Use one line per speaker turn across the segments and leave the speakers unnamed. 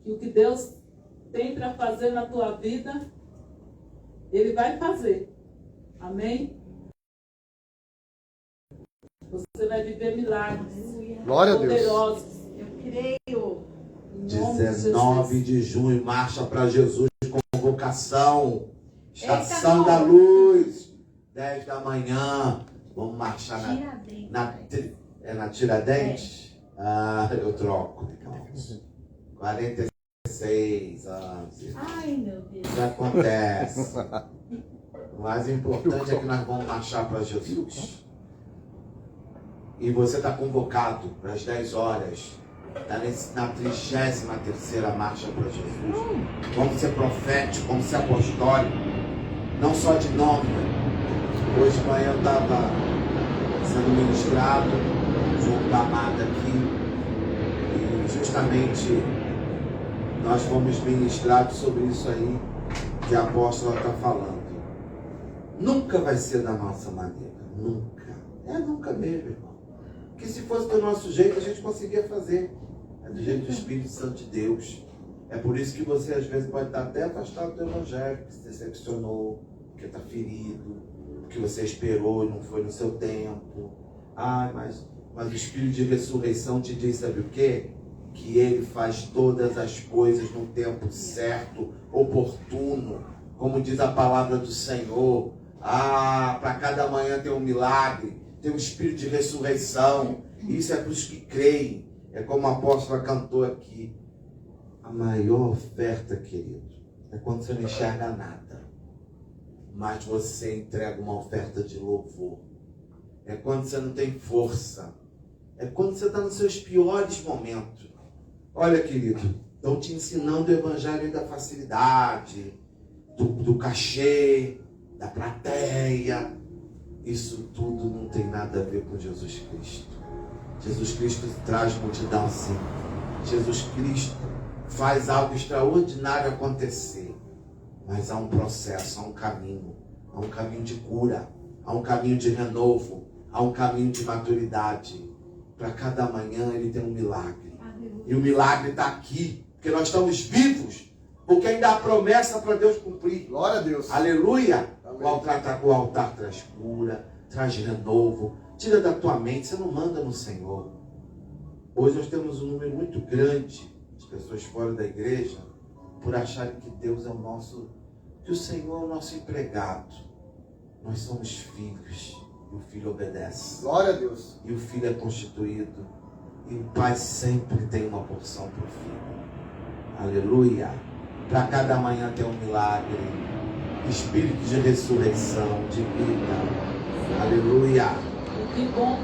que o que Deus tem para fazer na tua vida, Ele vai fazer. Amém? Você vai viver milagres.
Glória a Deus.
Poderosos.
Eu creio.
19 de junho, marcha para Jesus, convocação, estação da luz, 10 da manhã, vamos marchar na Tiradentes? Ah, eu troco, 46 anos.
Ai, meu Deus.
Isso acontece. O mais importante é que nós vamos marchar para Jesus. E você está convocado para as 10 horas. Está na 33ª marcha para Jesus. Vamos ser proféticos, vamos ser apostólicos. Não só de nome. Hoje de manhã eu estava sendo ministrado junto da amada aqui. E justamente nós fomos ministrados sobre isso aí que a apóstola está falando. Nunca vai ser da nossa maneira. Nunca. É nunca mesmo, irmão. Porque se fosse do nosso jeito, a gente conseguia fazer. É do jeito do Espírito Santo de Deus. É por isso que você às vezes pode estar até afastado do Evangelho, porque se decepcionou, porque está ferido, porque você esperou e não foi no seu tempo. Mas o Espírito de ressurreição te diz, sabe o quê? Que Ele faz todas as coisas no tempo certo, oportuno, como diz a palavra do Senhor. Para cada manhã tem um milagre, tem um Espírito de ressurreição. Isso é para os que creem. É como a apóstola cantou aqui. A maior oferta, querido, é quando você não enxerga nada, mas você entrega uma oferta de louvor. É quando você não tem força. É quando você está nos seus piores momentos. Olha, querido, estão te ensinando o evangelho da facilidade, do cachê, da plateia. Isso tudo não tem nada a ver com Jesus Cristo. Jesus Cristo traz multidão sim. Jesus Cristo faz algo extraordinário acontecer. Mas há um processo, há um caminho de cura, há um caminho de renovo, há um caminho de maturidade. Para cada manhã Ele tem um milagre. E o milagre está aqui, porque nós estamos vivos, porque ainda há promessa para Deus cumprir.
Glória a Deus.
Aleluia. O altar traz cura, traz renovo. Tira da tua mente, você não manda no Senhor. Hoje nós temos um número muito grande de pessoas fora da igreja por acharem que Deus é que o Senhor é o nosso empregado. Nós somos filhos e o filho obedece.
Glória a Deus.
E o filho é constituído e o pai sempre tem uma porção para o filho. Aleluia. Para cada manhã tem um milagre, espírito de ressurreição, de vida. Aleluia.
Que bom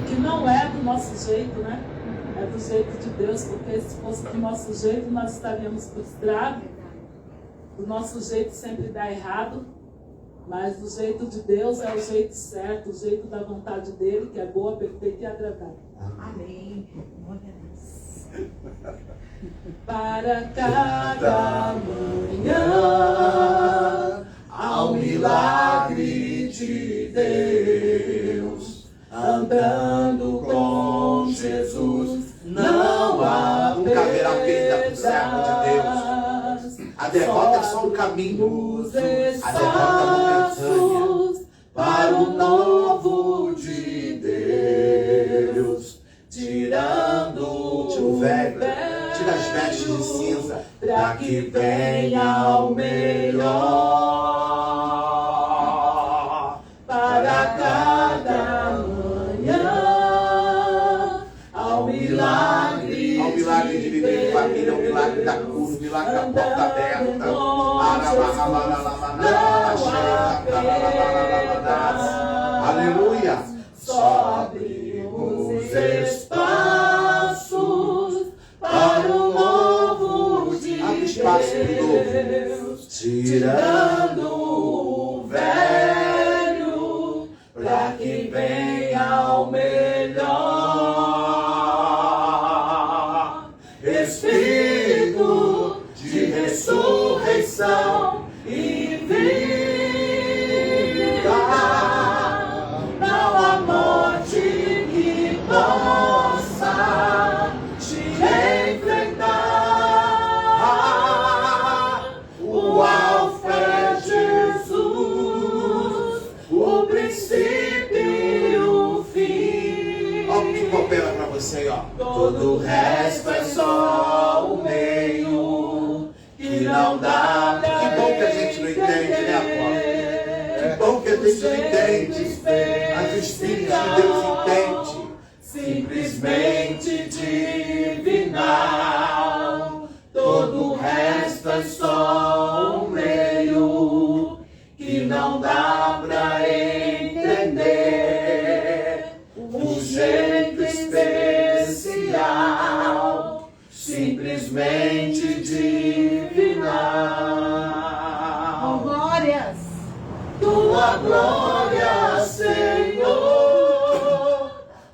que não é do nosso jeito, né? É do jeito de Deus, porque se fosse do nosso jeito, nós estaríamos frustrados. Do nosso jeito sempre dá errado, mas do jeito de Deus é o jeito certo, o jeito da vontade dele, que é boa, perfeita e agradável.
Amém. Glória a Deus.
Para cada manhã há um milagre de Deus, andando com Jesus, não há
nunca haverá perda para o servo de Deus. A derrota é só um caminho, a derrota momentânea.
Para o novo de Deus, tirando
o velho, tira as vestes de cinza,
para que venha o melhor. Para cada manhã, ao milagre
de viver em família, ao milagre da cura, o milagre da porta aberta. Aleluia.
Só abrimos espaços para o novo de Deus, tirando o velho, para que venha o melhor. Espírito de ressurreição e vida, não há
você aí, ó. Todo o resto é só o meio que não dá. Que bom que a gente não entende, né, Apolo? Que bom que a gente não entende. Mas o Espírito de Deus entende. Simplesmente divinal. Todo o resto é só um meio que não dá pra entender. Um jeito especial, simplesmente divinal.
Glórias.
Tua glória, Senhor.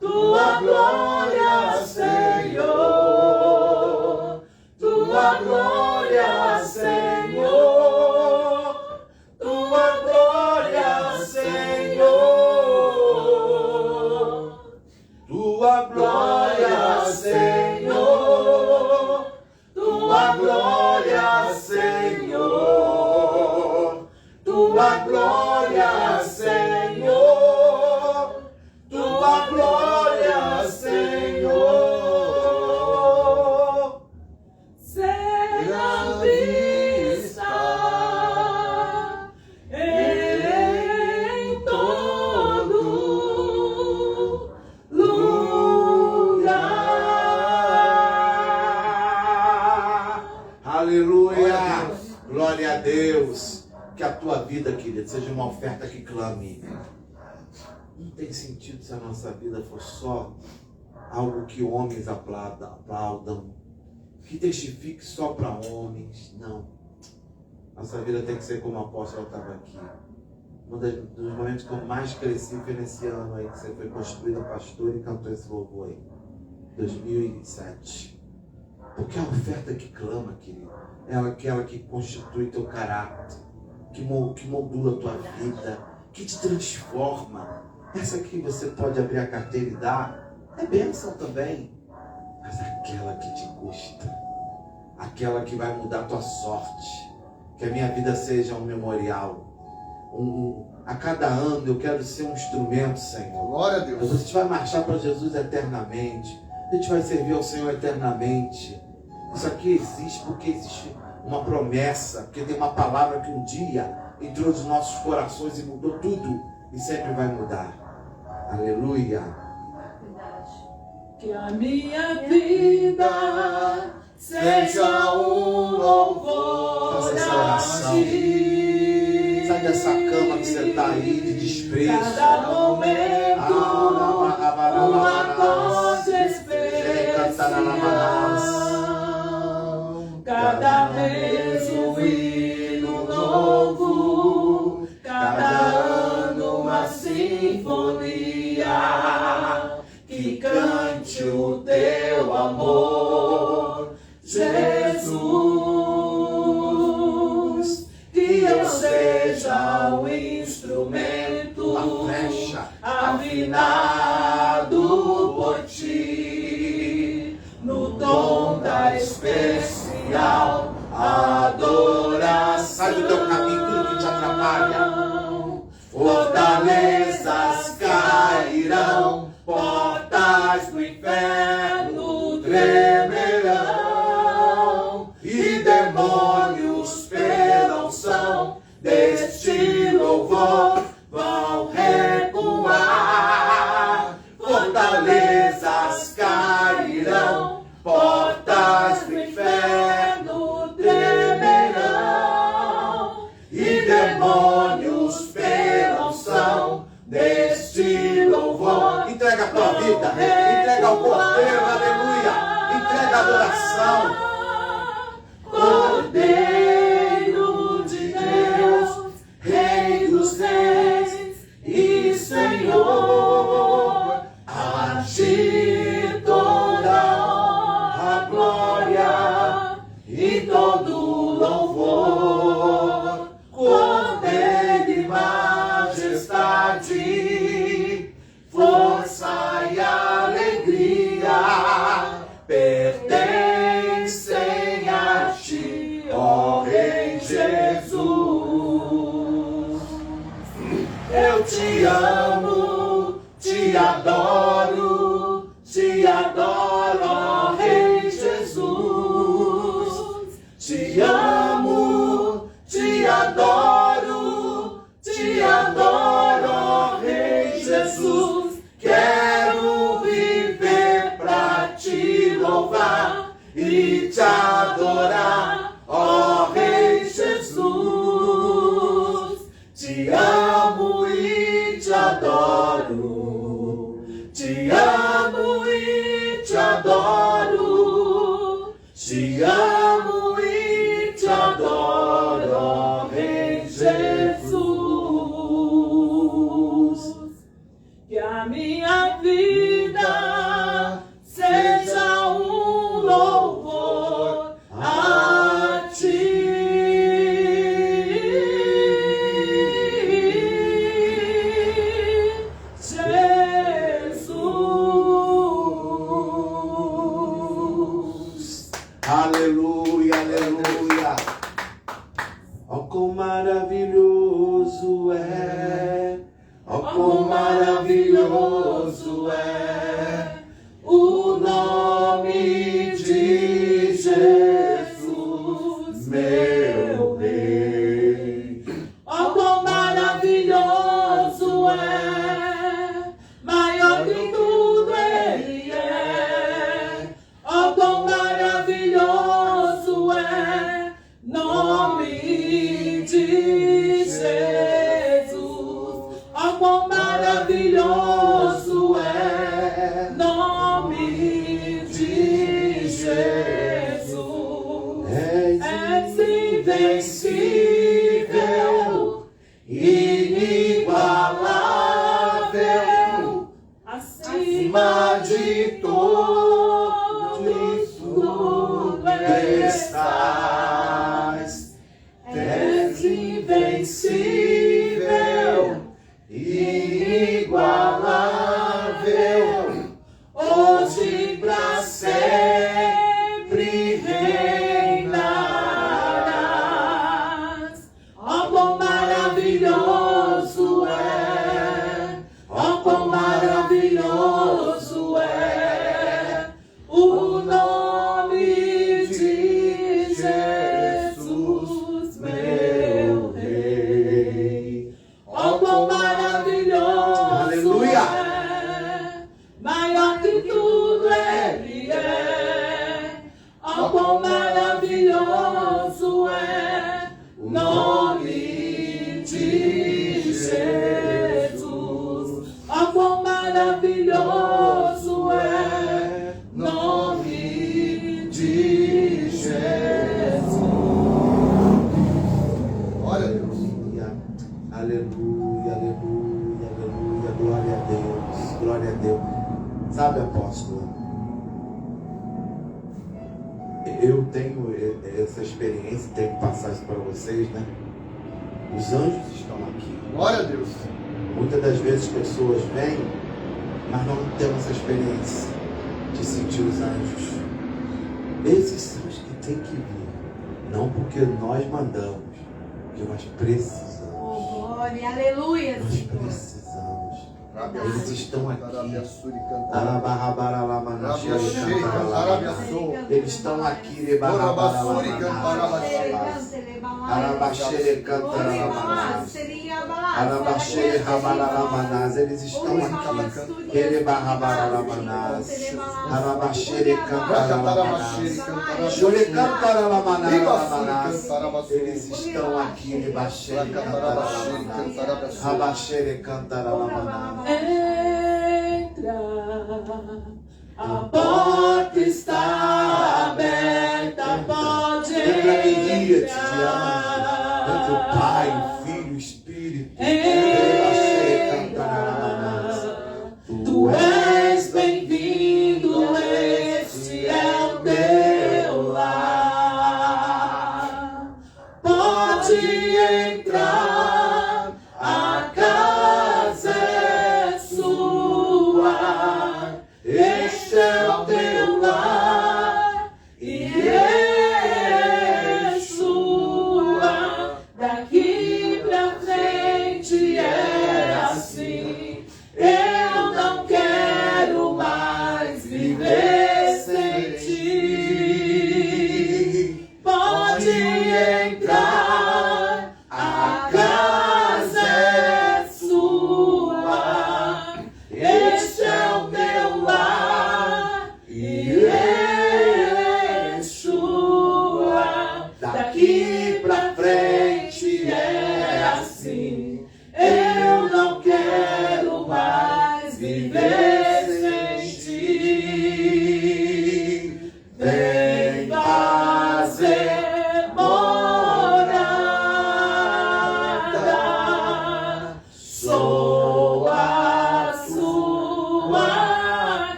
Tua glória, Senhor. Tua glória, Senhor. Tua glória, Senhor. Tua glória, Senhor. Tua glória, Senhor. Tua glória, Senhor. Tua glória, Senhor.
Seja vista em todo lugar.
Aleluia! Glória a Deus! Que a tua vida, querido, seja uma oferta que clame. Não tem sentido se a nossa vida for só algo que homens aplaudam, que testifique só para homens. Não. Nossa vida tem que ser como o apóstolo estava aqui. Um dos momentos que eu mais cresci foi nesse ano aí, que você foi construída pastor e cantou esse louvor aí. 2007. Porque a oferta que clama, querido, é aquela que constitui teu caráter, que moldura a tua vida, que te transforma. Essa aqui você pode abrir a carteira e dar, é bênção também. Mas aquela que te custa, aquela que vai mudar a tua sorte, que a minha vida seja um memorial. A cada ano eu quero ser um instrumento, Senhor.
Glória a Deus.
A gente vai marchar para Jesus eternamente. A gente vai servir ao Senhor eternamente. Isso aqui existe porque existe uma promessa, porque tem uma palavra que um dia entrou nos nossos corações e mudou tudo. E sempre vai mudar. Aleluia.
Que a minha vida seja um louvor
Faça essa
a
oração.
ti.
Sai dessa cama que você está aí de desprezo.
Cada momento um acorde especial. Cada mês um hino novo. Cada ano uma sinfonia que cante o teu amor, Jesus. Que eu seja um instrumento
A flecha.
afinado por ti, no dom da especial adoração.
Sai do teu caminho tudo que te atrapalha.
Fortalezas cairão, portas do inferno tremerão, e demônios pela unção deste louvor vão recuar. Fortalezas cairão, portas do inferno tremerão, e demônios pela unção deste louvor.
Entrega a tua vida. Entrega ao Cordeiro. Aleluia. Entrega a adoração.
Cordeiro de Deus, Rei dos reis e Senhor, a ti toda a glória e todo louvor, poder e majestade, força e alegria pertencem a ti, ó Rei Jesus. Eu te amo, te adoro, te adoro, ó Rei Jesus. Te amo, te adoro, ó Rei Jesus. Quero viver pra te louvar e te adorar, ó Rei Jesus. Te amo e te adoro, te amo e te adoro, te amo e te adoro, ó Rei Jesus. Que a minha vida seja um louvor a ti. Jesus.
Aleluia, aleluia. Oh, quão maravilhoso é. Oh, quão maravilhoso é o nome de Jesus, meu Rei.
Oh, quão maravilhoso é, maior que tudo Ele é. Oh, quão maravilhoso é, nome de Jesus. Oh, quão maravilhoso é, nome de Jesus. És invencível, inigualável, acima de todos tudo estás. És invencível, inigualável, hoje pra sempre reinarás. Ó, quão maravilhoso é, ó, quão maravilhoso é o nome de Jesus, meu Rei. Ó, quão maravilhoso
Aleluia.
é, maior que tudo Ele é. Ó, quão maravilhoso é o nome de Jesus. Ó, quão maravilhoso é o nome de Jesus.
Glória a Deus.
Aleluia, aleluia, aleluia, glória a Deus, glória a Deus. Sabe, apóstolo, eu tenho essa experiência, tenho que passar isso para vocês, né? Os anjos estão aqui.
Glória a Deus.
Muitas das vezes pessoas vêm, mas não temos essa experiência de sentir os anjos. Esses são os que têm que vir, não porque nós mandamos, porque nós precisamos.
Oh, glória, aleluia,
Nós
Senhor.
precisamos.
Verdade.
Eles estão aqui.
Arabiaçuri cantando.
Arabarabaralamanaxere
Arabiaxere
cantarabara.
cantarabiaçou.
Eles estão aqui.
Orabasuri
Arabaxere cantaramanaz. Arabaxere rabaralamanaz. Eles estão aqui. Erebarrabaralamanaz. Arabaxere cantaramanaz. Xore cantaralamanaz. Eles estão aqui. Erebaxere cantaramanaz. Rabaxere cantaramanaz.
Entra, a porta está aberta, pode
Entra a miríade de anjos, entre o Pai, o
entrar.
Filho e o Espírito.
Entra, tu és bem-vindo, este é o teu lar. Pode entrar, a casa é sua, este é o teu lar, e é sua, daqui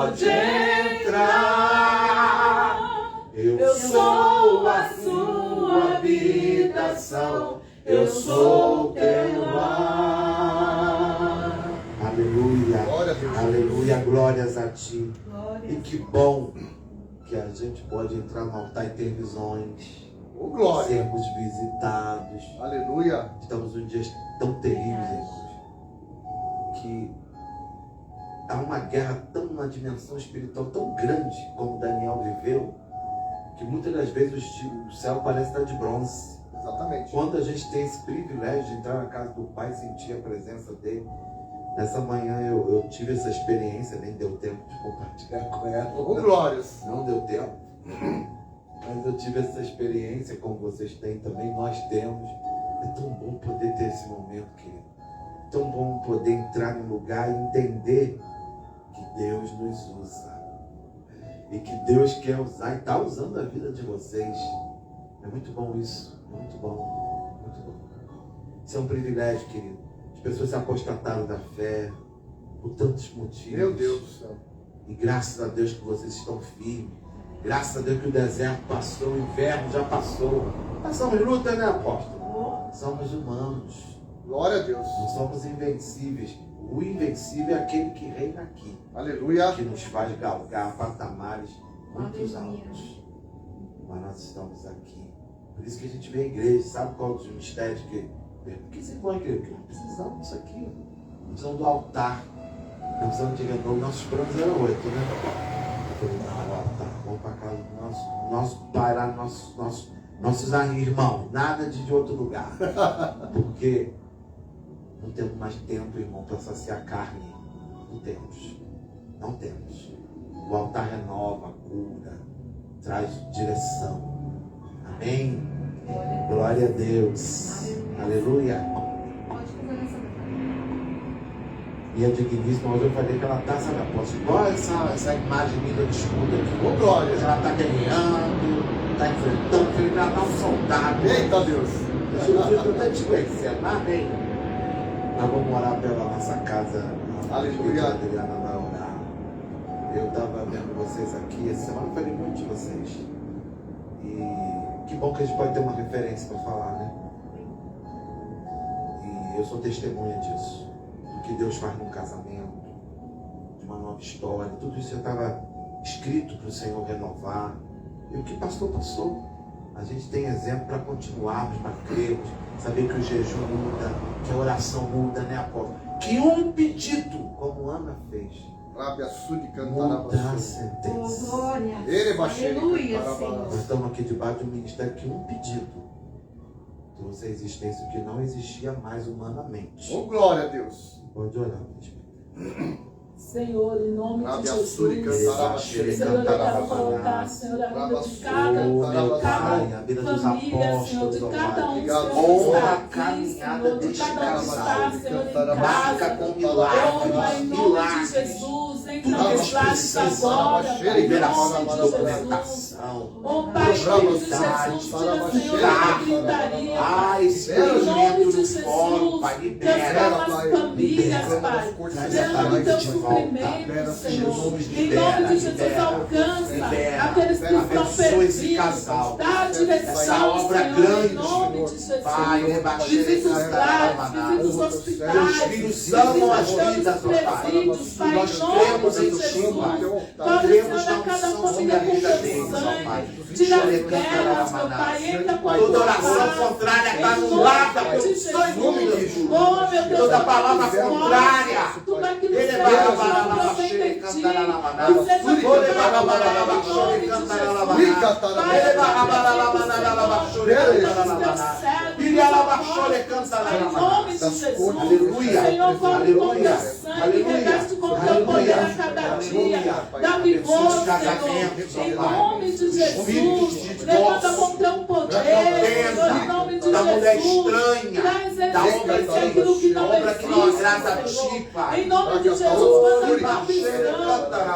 pode entrar. Eu sou a sua habitação, eu sou o teu lar. Aleluia,
Glória a Deus.
aleluia, glórias a ti.
Glória.
E que bom que a gente pode entrar no altar e ter visões,
Ô, glória.
sermos visitados.
Aleluia.
Estamos em dias tão terríveis, irmãos, que há uma guerra tão, uma dimensão espiritual tão grande como Daniel viveu, que muitas das vezes o céu parece estar de bronze.
Exatamente.
Quando a gente tem esse privilégio de entrar na casa do Pai e sentir a presença dele, nessa manhã eu tive essa experiência, nem deu tempo de compartilhar com ela.
Ô, glórias.
Não deu tempo. Mas eu tive essa experiência, como vocês têm também, nós temos. É tão bom poder ter esse momento, querido. Tão bom poder entrar num lugar e entender que Deus nos usa. E que Deus quer usar e está usando a vida de vocês. É muito bom isso. É muito bom. Muito bom. Isso é um privilégio, querido. As pessoas se apostataram da fé por tantos motivos.
Meu Deus do céu.
E graças a Deus que vocês estão firmes. Graças a Deus que o deserto passou, o inverno já passou. Nós somos luta, né, apóstolo? Somos humanos.
Glória a Deus.
Não somos invencíveis. O invencível é aquele que reina aqui.
Aleluia.
Que nos faz galgar patamares muito
Aleluia.
altos. Mas nós estamos aqui. Por isso que a gente vem à igreja. Sabe qual é o mistério que... Por que você vai à igreja? Porque nós precisamos disso aqui. Nós precisamos do altar. Nós precisamos de renovo. Nossos planos eram 8, né? Eu falei, não, o altar. Vamos para casa do nosso pai lá, nossos irmãos. Nada de outro lugar. Porque não temos mais tempo, irmão, para saciar a carne. Não temos. Não temos. O altar renova, cura, traz direção. Amém? Glória a Deus. Aleluia.
Pode fazer essa.
E a digníssima, hoje eu falei que ela está, sabe, apóstolo? Igual essa imagem linda de escudo aqui.
Ô, glória.
Ela está guerreando, está enfrentando, porque ela está um soldado.
Eita Deus.
Eu estou até te conhecendo, amém? Nós vamos orar pela nossa casa.
Aleluia.
A Adriana vai orar. Eu estava vendo vocês aqui, essa semana eu falei muito de vocês. E que bom que a gente pode ter uma referência para falar, né? E eu sou testemunha disso. Do que Deus faz num casamento, de uma nova história. Tudo isso já estava escrito para o Senhor renovar. E o que passou, passou. A gente tem exemplo para continuarmos, para crermos, saber que o jejum muda, que a oração muda, né, apóstolo? Que um pedido, como Ana fez,
Rábia Sudi
muda a
cantará.
sentença.
Glória.
Ele baixou.
Aleluia,
Nós
Senhor.
estamos aqui debaixo de um ministério que um pedido trouxe a existência que não existia mais humanamente.
Ô, glória a Deus.
Pode orar, Espírito.
Senhor, em nome de
Rábia
Jesus.
Sudi cantará.
Senhor, eu quero colocar, Senhor, a vida de cada,
Oh, meu
de cada
Pai, a vida dos
família, Senhor,
apóstolos,
de
ó
cada
Pai.
um,
Obrigado,
Senhor, que
honra
está
a
aqui,
caminhada
Senhor, de
deste
cada um que
casal.
está, Senhor, em
Marca
casa.
com milagres,
Oh, Pai, em nome de
milagres.
Jesus, entra
Tudo que
nos lares
precisamos,
agora, Pai, em
liberação
nome
de
de Jesus.
documentação.
Oh, Pai, em nome de Jesus, tira, Senhor, da gritaria, Pai.
Ai, esse
Em nome
entendimento
de
no fórum,
Jesus,
Pai, libera.
transforma as famílias,
libera.
Pai.
Traz a
Derrama o
paz
teu
de volta.
suprimento, Senhor.
Jesus,
Em nome de Jesus,
libera.
alcança
Libera.
aqueles que estão
Abençoa esse
perdidos.
casal.
Dá a direção,
Essa obra
Senhor,
grande,
em nome de Jesus.
Pai,
Visita os lares, visita os hospitais.
Teus filhos amam as
visita
vidas,
todos os
ó Pai.
presídios, Pai, em
Nós
nome
cremos
de
em
Jesus.
Ti, Pai.
Toca,
Cremos
Senhor,
na
a cada
unção
família
sobre a
com
vida
teu
deles, ó
sangue.
Pai.
Tira as guerras, meu Pai, entra com a
Toda
tua
oração
paz.
contrária está
Em
anulada
nome
pelo
de
sangue de
Jesus.
Jesus.
Oh, meu Deus,
Toda palavra
todas as
contrária.
portas, tudo aquilo que
Ele
foi
vai
contra
lavar,
em ti, e seja quebrado em nome de Jesus.
Aleluia.
Senhor, vamos com
Aleluia.
teu sangue, reveste com teu poder a cada dia. Dá vigor, Senhor, em nome de Jesus. Levanta com teu poder, Senhor, em nome de
da mulher
Jesus.
estranha,
Traz
da obra
existência aquilo que não
obra que não agrada a
existe,
ti,
Senhor.
Pai.
Em nome de Jesus, manda provisão.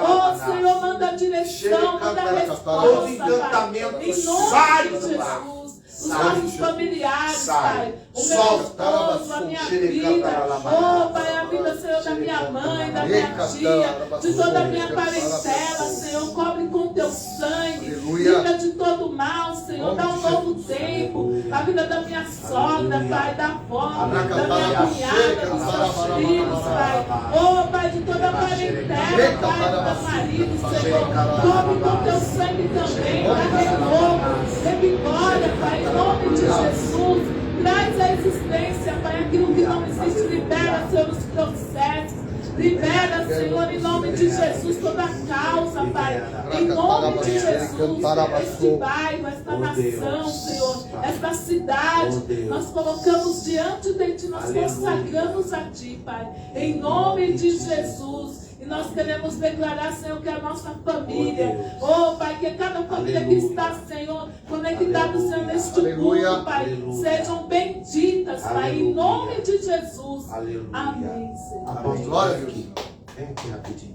Oh, Senhor, manda direção, manda
Todo
resposta, Pai.
encantamento
Em
sai
nome de
do lar.
Jesus. os
Sai,
nossos
Jesus.
familiares,
Sai.
Pai. O meu
Solta.
esposo, a minha vida. Oh, Pai, a vida, Senhor, da minha mãe, da minha tia, de toda a minha parentela, Senhor. Cobre com teu sangue. Livra de todo mal, Senhor. Dá um novo tempo. A vida da minha sogra, Pai, da avó, da minha cunhada, dos seus filhos, Pai. Oh, Pai, de toda a parentela, Pai, do meu marido, Senhor. Cobre com teu sangue também. Dá renovo, revigora, Pai, em nome de Jesus. Traz à existência, Pai, aquilo que não existe. Libera, Senhor, os processos. Libera, Senhor, em nome de Jesus, toda a causa, Pai. Em nome de Jesus, este bairro, esta nação, Senhor, esta cidade, nós colocamos diante de Ti, nós consagramos a Ti, Pai. Em nome de Jesus. E nós queremos declarar, Senhor, que a nossa família, oh Pai, que cada família que está, Senhor, conectada, Senhor, neste culto, Pai, sejam benditas, Pai, em nome de Jesus.
Aleluia.
Amém, Senhor.
Apóstolo,
Glória a
vem
Deus.
aqui. Vem aqui rapidinho.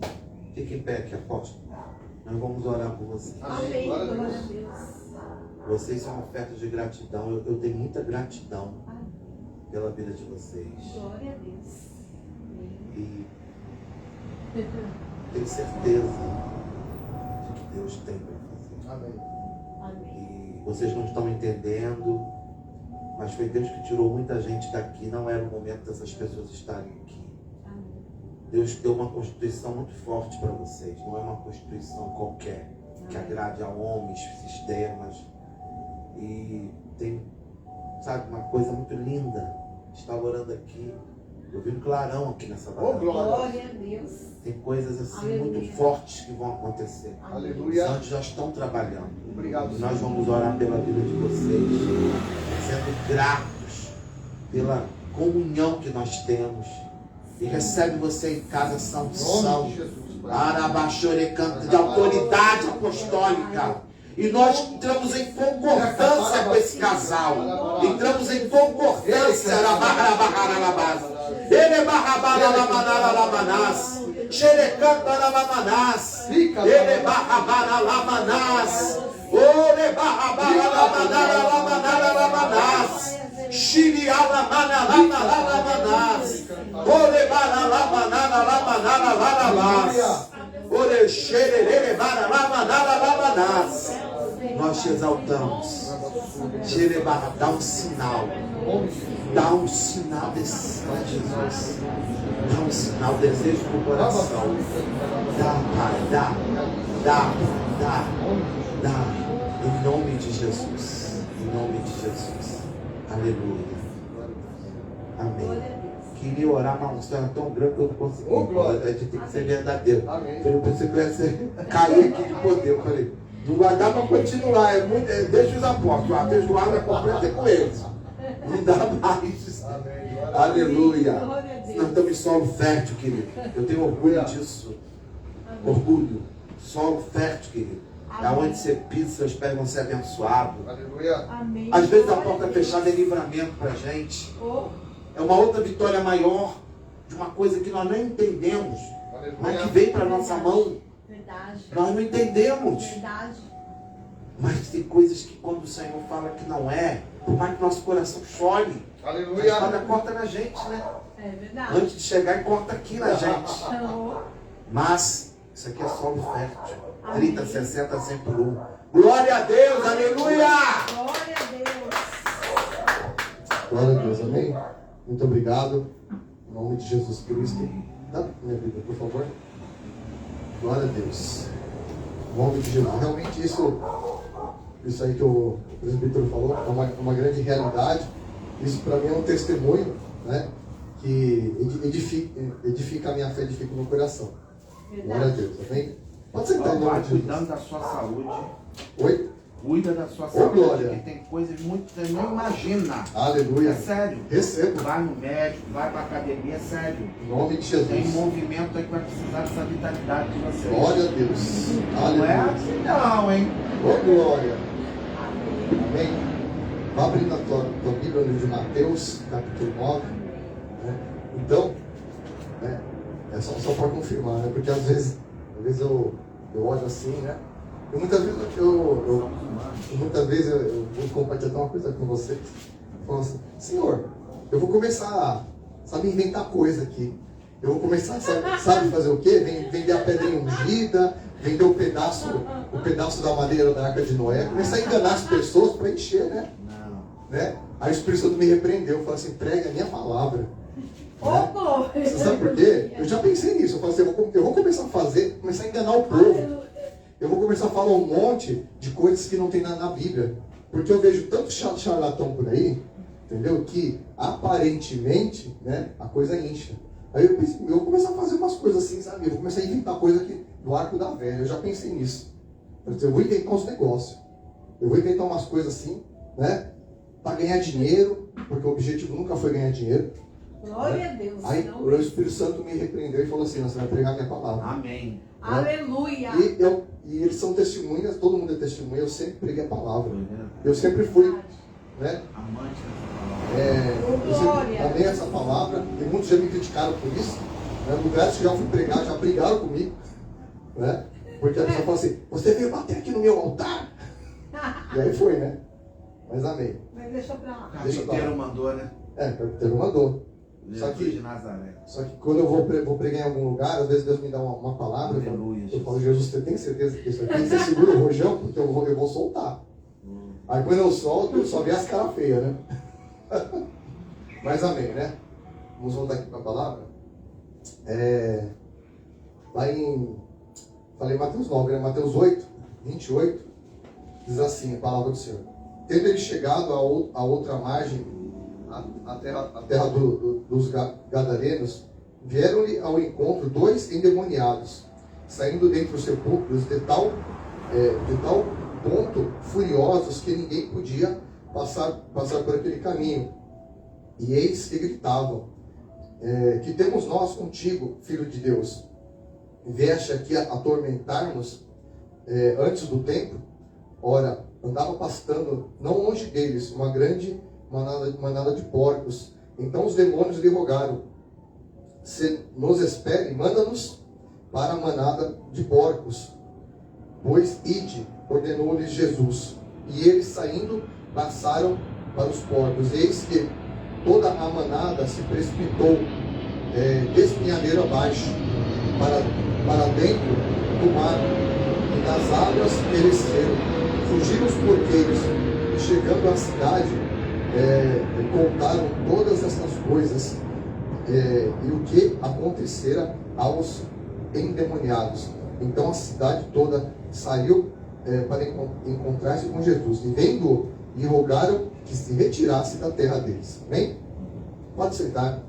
Fique em pé aqui, apóstolo. Nós vamos orar por você.
Amém.
Glória a
Glória a
Deus.
Deus.
Vocês são ofertas de gratidão. Eu tenho muita gratidão pela vida de vocês.
Glória a Deus.
E tenho certeza de que Deus tem para fazer.
Amém.
Amém.
E vocês não estão entendendo, mas foi Deus que tirou muita gente daqui. Não era o momento dessas pessoas estarem aqui.
Amém.
Deus deu uma constituição muito forte para vocês. Não é uma constituição qualquer, que agrade a homens, sistemas. E tem, sabe, uma coisa muito linda. Está orando aqui. Eu vi um clarão aqui nessa varanda.
Glória a Deus.
Tem coisas assim
Aleluia.
muito fortes que vão acontecer. Os
Aleluia.
anjos já estão trabalhando.
Obrigado,
E nós
Senhor.
vamos orar pela vida de vocês, sendo gratos pela comunhão que nós temos. E recebe você em casa essa
Em
unção
nome de Jesus. Pai.
Arabaxorecanta, de autoridade apostólica. E nós entramos em concordância com esse casal. Entramos em concordância. Ele barrabaralamanaralamanás. Xerecantaralamanás. Ele barrabaralamanás. Ole barrabaralamanaralamanaralamanás. Xirialamanaralamanaralamanás. Ole baralamanaralamanaralamanás. Ole xererelebaralamanaralamanás. Nós te exaltamos. Xerebarra, dá um sinal. Dá um sinal desse Senhor Jesus. Dá um sinal, desejo do coração. Dá, Pai, dá. Em nome de Jesus. Em nome de Jesus. Aleluia. Amém. Queria orar, mas uma história tão grande que eu não consegui.
Ô, glória.
A gente tem que ser verdadeiro.
Amém.
Eu pensei que eu ia cair aqui de poder. Eu falei, não vai dar para continuar. Deixa os apóstolos. A feijoada completa é com eles. Não dá mais.
Amém.
Aleluia.
Glória a Deus.
Nós estamos em solo fértil, querido. Eu tenho orgulho disso. Orgulho. Solo fértil, querido. É onde você pisa, seus pés vão ser abençoados.
Aleluia.
Amém.
Às vezes a
Glória
porta
Deus.
fechada é livramento para a gente.
Oh,
É uma outra vitória maior de uma coisa que nós não entendemos, mas que
Aleluia.
vem para nossa mão.
verdade.
Nós não entendemos.
Verdade.
Mas tem coisas que quando o Senhor fala que não é, por mais que nosso coração chore, a
Aleluia.
espada corta na gente, né?
É verdade.
Antes de chegar e corta aqui na gente.
Então,
Mas isso aqui é solo fértil. 30, 60, 100 por 1. Glória a Deus, aleluia!
glória a Deus.
Glória a Deus, amém? Muito obrigado. Em nome de Jesus Cristo. Dá minha Bíblia, por favor. Glória a Deus. Em nome de Jesus. Realmente isso aí que o presbítero falou é uma grande realidade. Isso para mim é um testemunho, né? Que edifica a minha fé, edifica o meu coração. Glória a Deus, amém? Pode sentar em nome
Vai
de
cuidando
Jesus.
da sua saúde.
Oi?
Cuida da sua saúde.
glória.
Porque tem coisas muito que você nem imagina.
Aleluia.
É sério.
Recebo.
Vai no médico, vai pra academia, é sério.
Em nome de
Tem
Jesus.
movimento aí que vai precisar dessa vitalidade de vocês.
Glória a Deus.
Não é
Aleluia.
assim não, hein?
Ô glória. Amém. Vá abrindo a tua Bíblia no livro de Mateus, capítulo 9. Né? Então, né? É só para confirmar, né? Porque às vezes eu olho assim, né? Muitas vezes eu vou compartilhar uma coisa com vocês. Eu falo assim, Senhor, eu vou começar a inventar coisa aqui. Eu vou começar, sabe fazer o quê? Vender a pedrinha ungida, vender o pedaço da madeira da Arca de Noé, começar a enganar as pessoas para encher, né? Né? Aí o Espírito Santo me repreendeu, falou assim, prega a minha palavra. Né? Você sabe por quê? Eu já pensei nisso, eu falei assim, eu vou começar a enganar o povo. Eu vou começar a falar um monte de coisas que não tem na Bíblia. Porque eu vejo tanto charlatão por aí, entendeu? Que aparentemente, né, a coisa incha. Aí eu pensei, eu vou começar a fazer umas coisas assim, sabe? Eu vou começar a inventar coisa aqui do arco da velha. Eu já pensei nisso. Eu vou inventar uns negócios. Eu vou inventar umas coisas assim, né? Para ganhar dinheiro, porque o objetivo nunca foi ganhar dinheiro.
Glória a Deus.
Aí o Espírito Santo me repreendeu e falou assim, você vai pregar minha palavra.
Amém.
Né?
Aleluia.
E eles são testemunhas, todo mundo é testemunha, eu sempre preguei a palavra. Eu sempre fui, né?
Amante dessa palavra.
Eu sempre amei essa palavra, e muitos já me criticaram por isso. Né? Lugares que já fui pregar, já brigaram comigo. Né? Porque a pessoa fala assim, você veio bater aqui no meu altar? E aí foi, né? Mas amei.
Mas deixa pra lá.
O carpinteiro mandou, né?
O carpinteiro mandou.
Jesus de Nazaré.
Só que quando eu vou pregar em algum lugar, às vezes Deus me dá uma palavra,
Aleluia,
eu falo, Jesus, você tem certeza que isso aqui? Você segura o rojão, porque eu vou soltar. Aí quando eu solto, eu só vejo as caras feias, né? Mas amém, né? Vamos voltar aqui para a palavra. Lá em... Falei Mateus 9, né? Mateus 8, 28, diz assim, a palavra do Senhor. Tendo ele chegado à outra margem, a terra dos Gadarenos, vieram-lhe ao encontro 2 endemoniados, saindo dentre os sepulcros de tal ponto furiosos que ninguém podia passar por aquele caminho. E eis que gritavam, que temos nós contigo, Filho de Deus? Vieste aqui atormentar-nos antes do tempo? Ora, andava pastando, não longe deles, uma grande manada de porcos. Então os demônios lhe rogaram, se nos espere, manda-nos para a manada de porcos. Pois ide, ordenou-lhes Jesus. E eles saindo, passaram para os porcos. Eis que toda a manada se precipitou despenhadeiro abaixo, para dentro do mar, e nas águas pereceram. Fugiram os porqueiros, e chegando à cidade, contaram todas essas coisas e o que acontecera aos endemoniados. Então a cidade toda saiu para encontrar-se com Jesus, e vendo-o, lhe rogaram que se retirasse da terra deles. Amém? Pode sentar.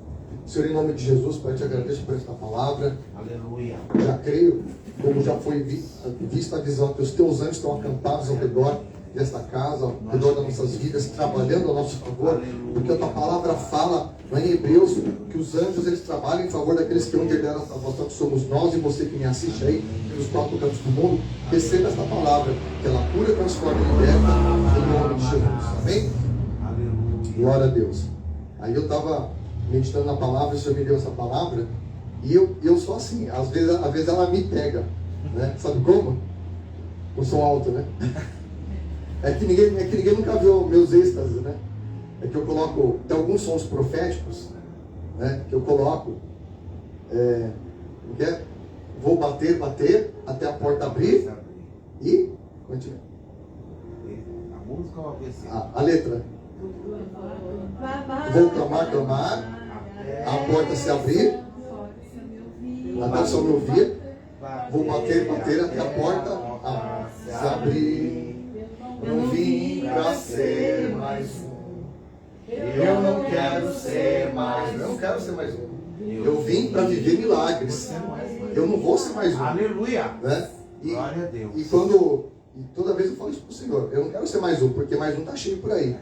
Senhor, em nome de Jesus, Pai, te agradeço por esta palavra.
Aleluia.
Já creio, como já foi vista a visão, que os teus anjos estão acampados ao redor desta casa, ao redor das nossas vidas, trabalhando a nosso favor, porque a tua palavra fala lá em Hebreus que os anjos eles trabalham em favor daqueles que onde herdar a salvação, que somos nós, e você que me assiste aí, nos 4 cantos do mundo. Receba esta palavra, que ela cura, transforma e liberta, em nome de Jesus. Amém?
Aleluia.
Glória a Deus. Aí eu estava meditando na palavra, o Senhor me deu essa palavra, e eu sou assim, às vezes ela me pega, né? Sabe como? O som alto, né? É que ninguém nunca viu meus êxtases, né? É que eu coloco, tem alguns sons proféticos, né? Que eu coloco, vou bater até a porta abrir e continua.
A música ou a PC?
A letra. Vou clamar, a porta se abrir, a nação me ouvir, vou bater até a porta se abrir. Não vim pra ser mais um. Eu não quero ser mais um. Eu não quero ser mais um. Eu vim para viver milagres. Eu não vou ser mais um.
Aleluia.
Né?
Glória a Deus.
E toda vez eu falo isso pro Senhor. Eu não quero ser mais um, porque mais um tá cheio por aí.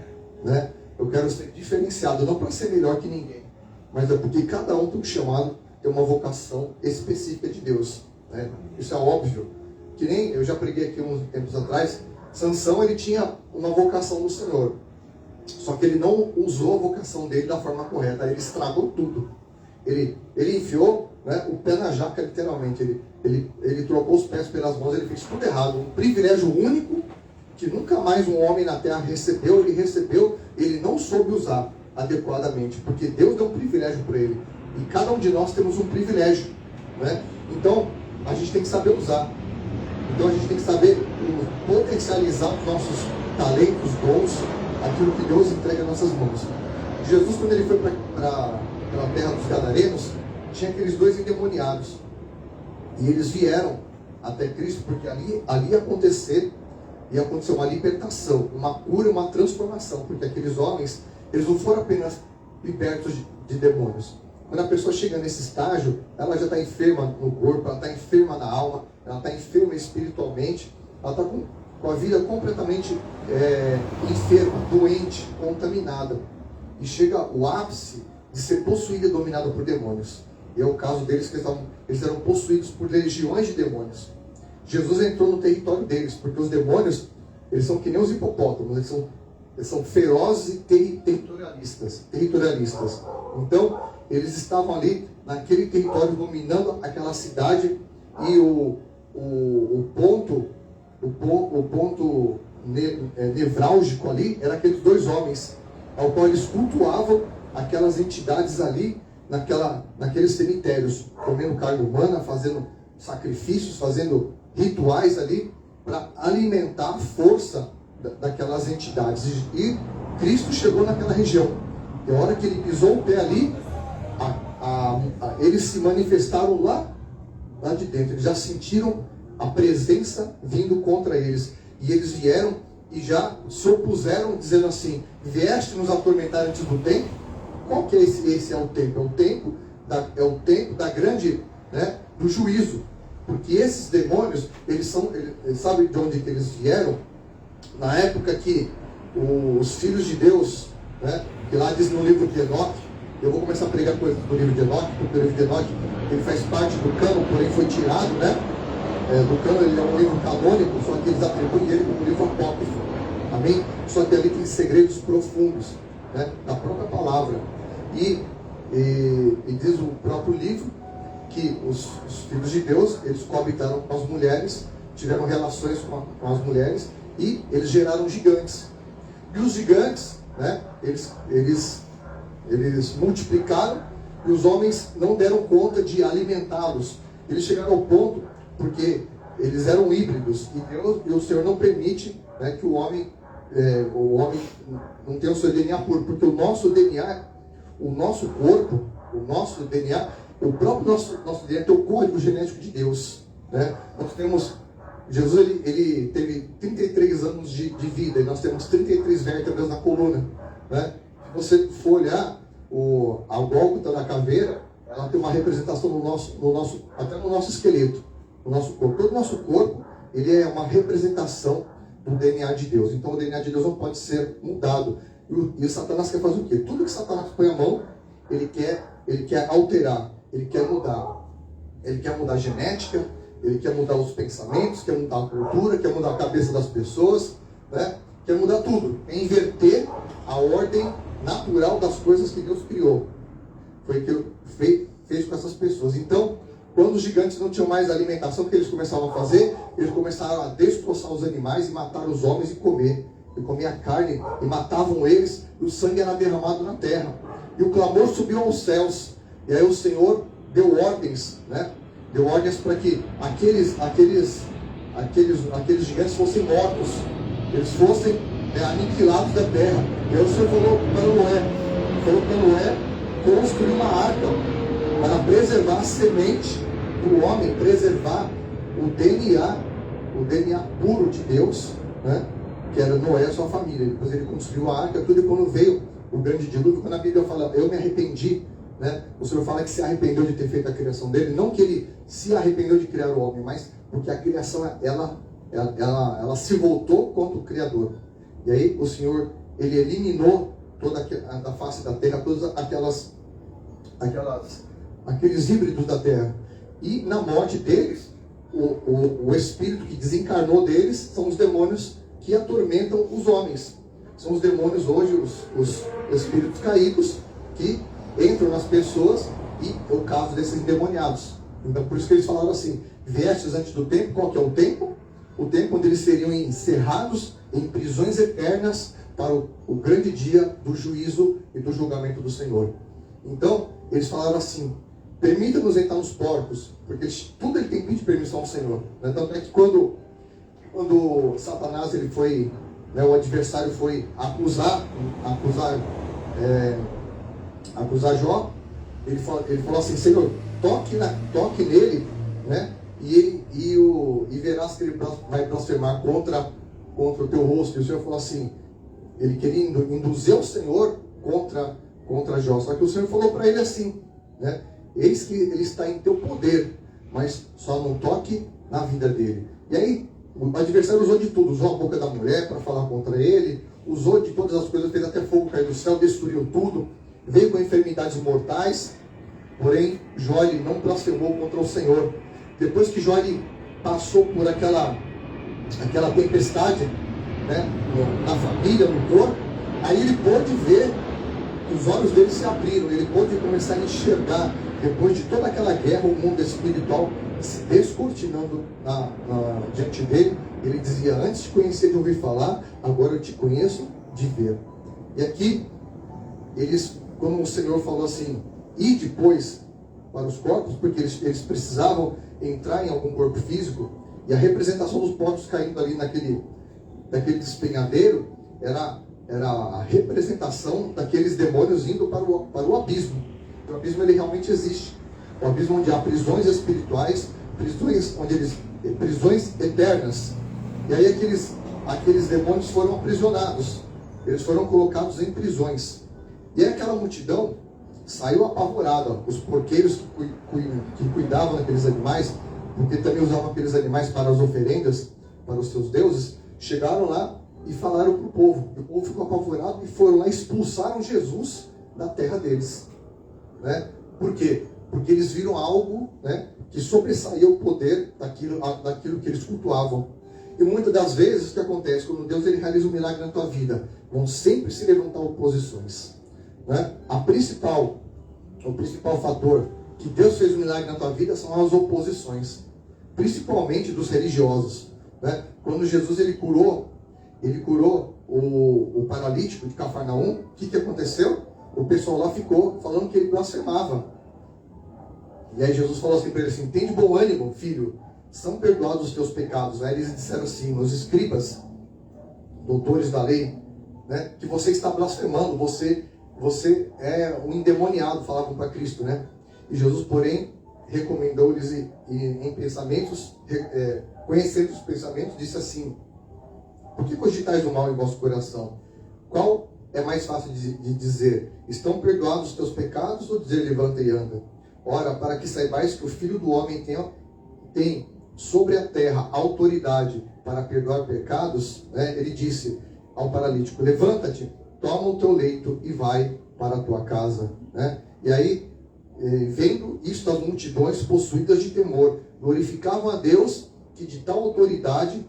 Né? Eu quero ser diferenciado, não para ser melhor que ninguém, mas é porque cada um tem um chamado, tem uma vocação específica de Deus. Né? Isso é óbvio. Que nem eu já preguei aqui uns tempos atrás. Sansão, ele tinha uma vocação no Senhor, só que ele não usou a vocação dele da forma correta, ele estragou tudo. Ele enfiou né, o pé na jaca, literalmente. Ele trocou os pés pelas mãos, ele fez tudo errado. Um privilégio único que nunca mais um homem na terra recebeu, ele não soube usar adequadamente, porque Deus deu um privilégio para ele. E cada um de nós temos um privilégio, né? Então, a gente tem que saber usar. Então, a gente tem que saber potencializar os nossos talentos, dons, aquilo que Deus entrega nas nossas mãos. Jesus, quando ele foi para a terra dos Gadarenos, tinha aqueles 2 endemoniados. E eles vieram até Cristo, porque ali ia acontecer uma libertação, uma cura, uma transformação, porque aqueles homens, eles não foram apenas libertos de demônios. Quando a pessoa chega nesse estágio, ela já está enferma no corpo, ela está enferma na alma, ela está enferma espiritualmente, ela está com a vida completamente enferma, doente, contaminada. E chega o ápice de ser possuída e dominada por demônios. E é o caso deles, que eles eram possuídos por legiões de demônios. Jesus entrou no território deles, porque os demônios, eles são que nem os hipopótamos, eles são ferozes e territorialistas. Então, eles estavam ali, naquele território, dominando aquela cidade, e o ponto nevrálgico ali, era aqueles 2 homens, ao qual eles cultuavam aquelas entidades ali, naqueles cemitérios, comendo carne humana, fazendo sacrifícios, fazendo rituais ali, para alimentar a força daquelas entidades. E Cristo chegou naquela região. E a hora que ele pisou o pé ali, eles se manifestaram lá de dentro. Eles já sentiram a presença vindo contra eles. E eles vieram e já se opuseram, dizendo assim: vieste nos atormentar antes do tempo? Qual que é esse é o tempo? É o tempo da grande, né, do juízo. Porque esses demônios, sabe de onde que eles vieram? Na época que os filhos de Deus, né, que lá diz no livro de Enoque, eu vou começar a pregar coisas do livro de Enoque, porque o livro de Enoque, ele faz parte do cânon, porém foi tirado, né? Do cânon, ele é um livro canônico, só que eles atribuem ele como um livro apócrifo. Amém? Só que ali tem segredos profundos, né, da própria palavra. E diz o próprio livro que os filhos de Deus, eles coabitaram com as mulheres, tiveram relações com as mulheres, e eles geraram gigantes. E os gigantes, né, eles multiplicaram, e os homens não deram conta de alimentá-los. Eles chegaram ao ponto, porque eles eram híbridos, e o Senhor não permite, né, que o homem não tenha o seu DNA puro, porque o nosso DNA, o nosso corpo, o nosso DNA, o próprio nosso DNA tem o código genético de Deus, né? Nós temos, Jesus ele teve 33 anos de vida, e nós temos 33 vértebras na coluna, né? Se você for olhar a Gólgota da caveira, ela tem uma representação até no nosso esqueleto, no nosso corpo. Todo o nosso corpo, ele é uma representação do DNA de Deus. Então o DNA de Deus não pode ser mudado. E o Satanás quer fazer o quê? Tudo que Satanás põe a mão, ele quer alterar, ele quer mudar. Ele quer mudar a genética, ele quer mudar os pensamentos, quer mudar a cultura, quer mudar a cabeça das pessoas, né? Quer mudar tudo. É inverter a ordem natural das coisas que Deus criou. Foi o que ele fez com essas pessoas. Então, quando os gigantes não tinham mais alimentação, o que eles começavam a fazer? Eles começaram a destroçar os animais e matar os homens e comer. E comia carne e matavam eles, e o sangue era derramado na terra. E o clamor subiu aos céus. E aí o Senhor deu ordens, né? Deu ordens para que aqueles gigantes fossem mortos. Eles fossem aniquilados da terra. E aí o Senhor falou para Noé construir uma arca para preservar a semente do homem, preservar o DNA puro de Deus, né? Que era Noé e a sua família. Depois ele construiu a arca, tudo, e quando veio o grande dilúvio, quando a Bíblia fala, eu me arrependi, né? O Senhor fala que se arrependeu de ter feito a criação dele, não que ele se arrependeu de criar o homem, mas porque a criação, ela se voltou contra o Criador. E aí o Senhor, ele eliminou toda a face da terra, todos aqueles híbridos da terra. E na morte deles, o espírito que desencarnou deles são os demônios que atormentam os homens. São os demônios hoje, os espíritos caídos, que entram nas pessoas e o caso desses endemoniados. Então por isso que eles falaram assim, viestes antes do tempo. Qual que é o tempo? O tempo onde eles seriam encerrados em prisões eternas para o grande dia do juízo e do julgamento do Senhor. Então eles falaram assim, permita-nos entrar nos porcos, porque tudo ele tem que pedir permissão ao Senhor. Tanto é que quando Satanás ele foi, o adversário foi acusar Jó, ele falou assim, Senhor, toque nele, né? E verás que ele vai blasfemar contra o teu rosto. E o Senhor falou assim, ele queria induzir o Senhor contra Jó. Só que o Senhor falou para ele assim, né? Eis que ele está em teu poder, mas só não toque na vida dele. E aí o adversário usou de tudo, usou a boca da mulher para falar contra ele, usou de todas as coisas, fez até fogo cair do céu, destruiu tudo, veio com enfermidades mortais. Porém Jó não blasfemou contra o Senhor. Depois que Jó passou por aquela tempestade, né, na família, no corpo, aí ele pôde ver, os olhos dele se abriram, ele pôde começar a enxergar, depois de toda aquela guerra, o mundo espiritual se descortinando diante dele. Ele dizia, antes de conhecer de ouvir falar, agora eu te conheço de ver. E aqui, como o Senhor falou assim, e depois para os corpos, porque eles precisavam entrar em algum corpo físico, e a representação dos porcos caindo ali naquele despenhadeiro era a representação daqueles demônios indo para o abismo. O abismo ele realmente existe. O abismo onde há prisões espirituais, prisões eternas. E aí aqueles demônios foram aprisionados. Eles foram colocados em prisões. E aí aquela multidão saiu apavorada. Os porqueiros que cuidavam daqueles animais, porque também usavam aqueles animais para as oferendas, para os seus deuses, chegaram lá e falaram para o povo. O povo ficou apavorado e foram lá e expulsaram Jesus da terra deles. Né? Por quê? Porque eles viram algo, né, que sobressaía o poder daquilo que eles cultuavam. E muitas das vezes o que acontece, quando Deus ele realiza um milagre na tua vida, vão sempre se levantar oposições. Né? O principal fator que Deus fez um milagre na tua vida são as oposições, principalmente dos religiosos. Né? Quando Jesus ele curou o paralítico de Cafarnaum, o que aconteceu? O pessoal lá ficou falando que ele blasfemava. E aí Jesus falou assim para ele assim, tem de bom ânimo, filho, são perdoados os teus pecados. Aí eles disseram assim, os escribas, doutores da lei, né, que você está blasfemando, você é um endemoniado, falavam para Cristo, né? E Jesus, porém, recomendou-lhes em pensamentos, conhecendo os pensamentos, disse assim, por que cogitais o mal em vosso coração? Qual é mais fácil de dizer, estão perdoados os teus pecados, ou dizer, levanta e anda? Ora, para que saibais que o Filho do Homem tem sobre a terra autoridade para perdoar pecados, né? Ele disse ao paralítico, levanta-te, toma o teu leito e vai para a tua casa. Né? E aí, vendo isto, as multidões possuídas de temor glorificavam a Deus que de tal autoridade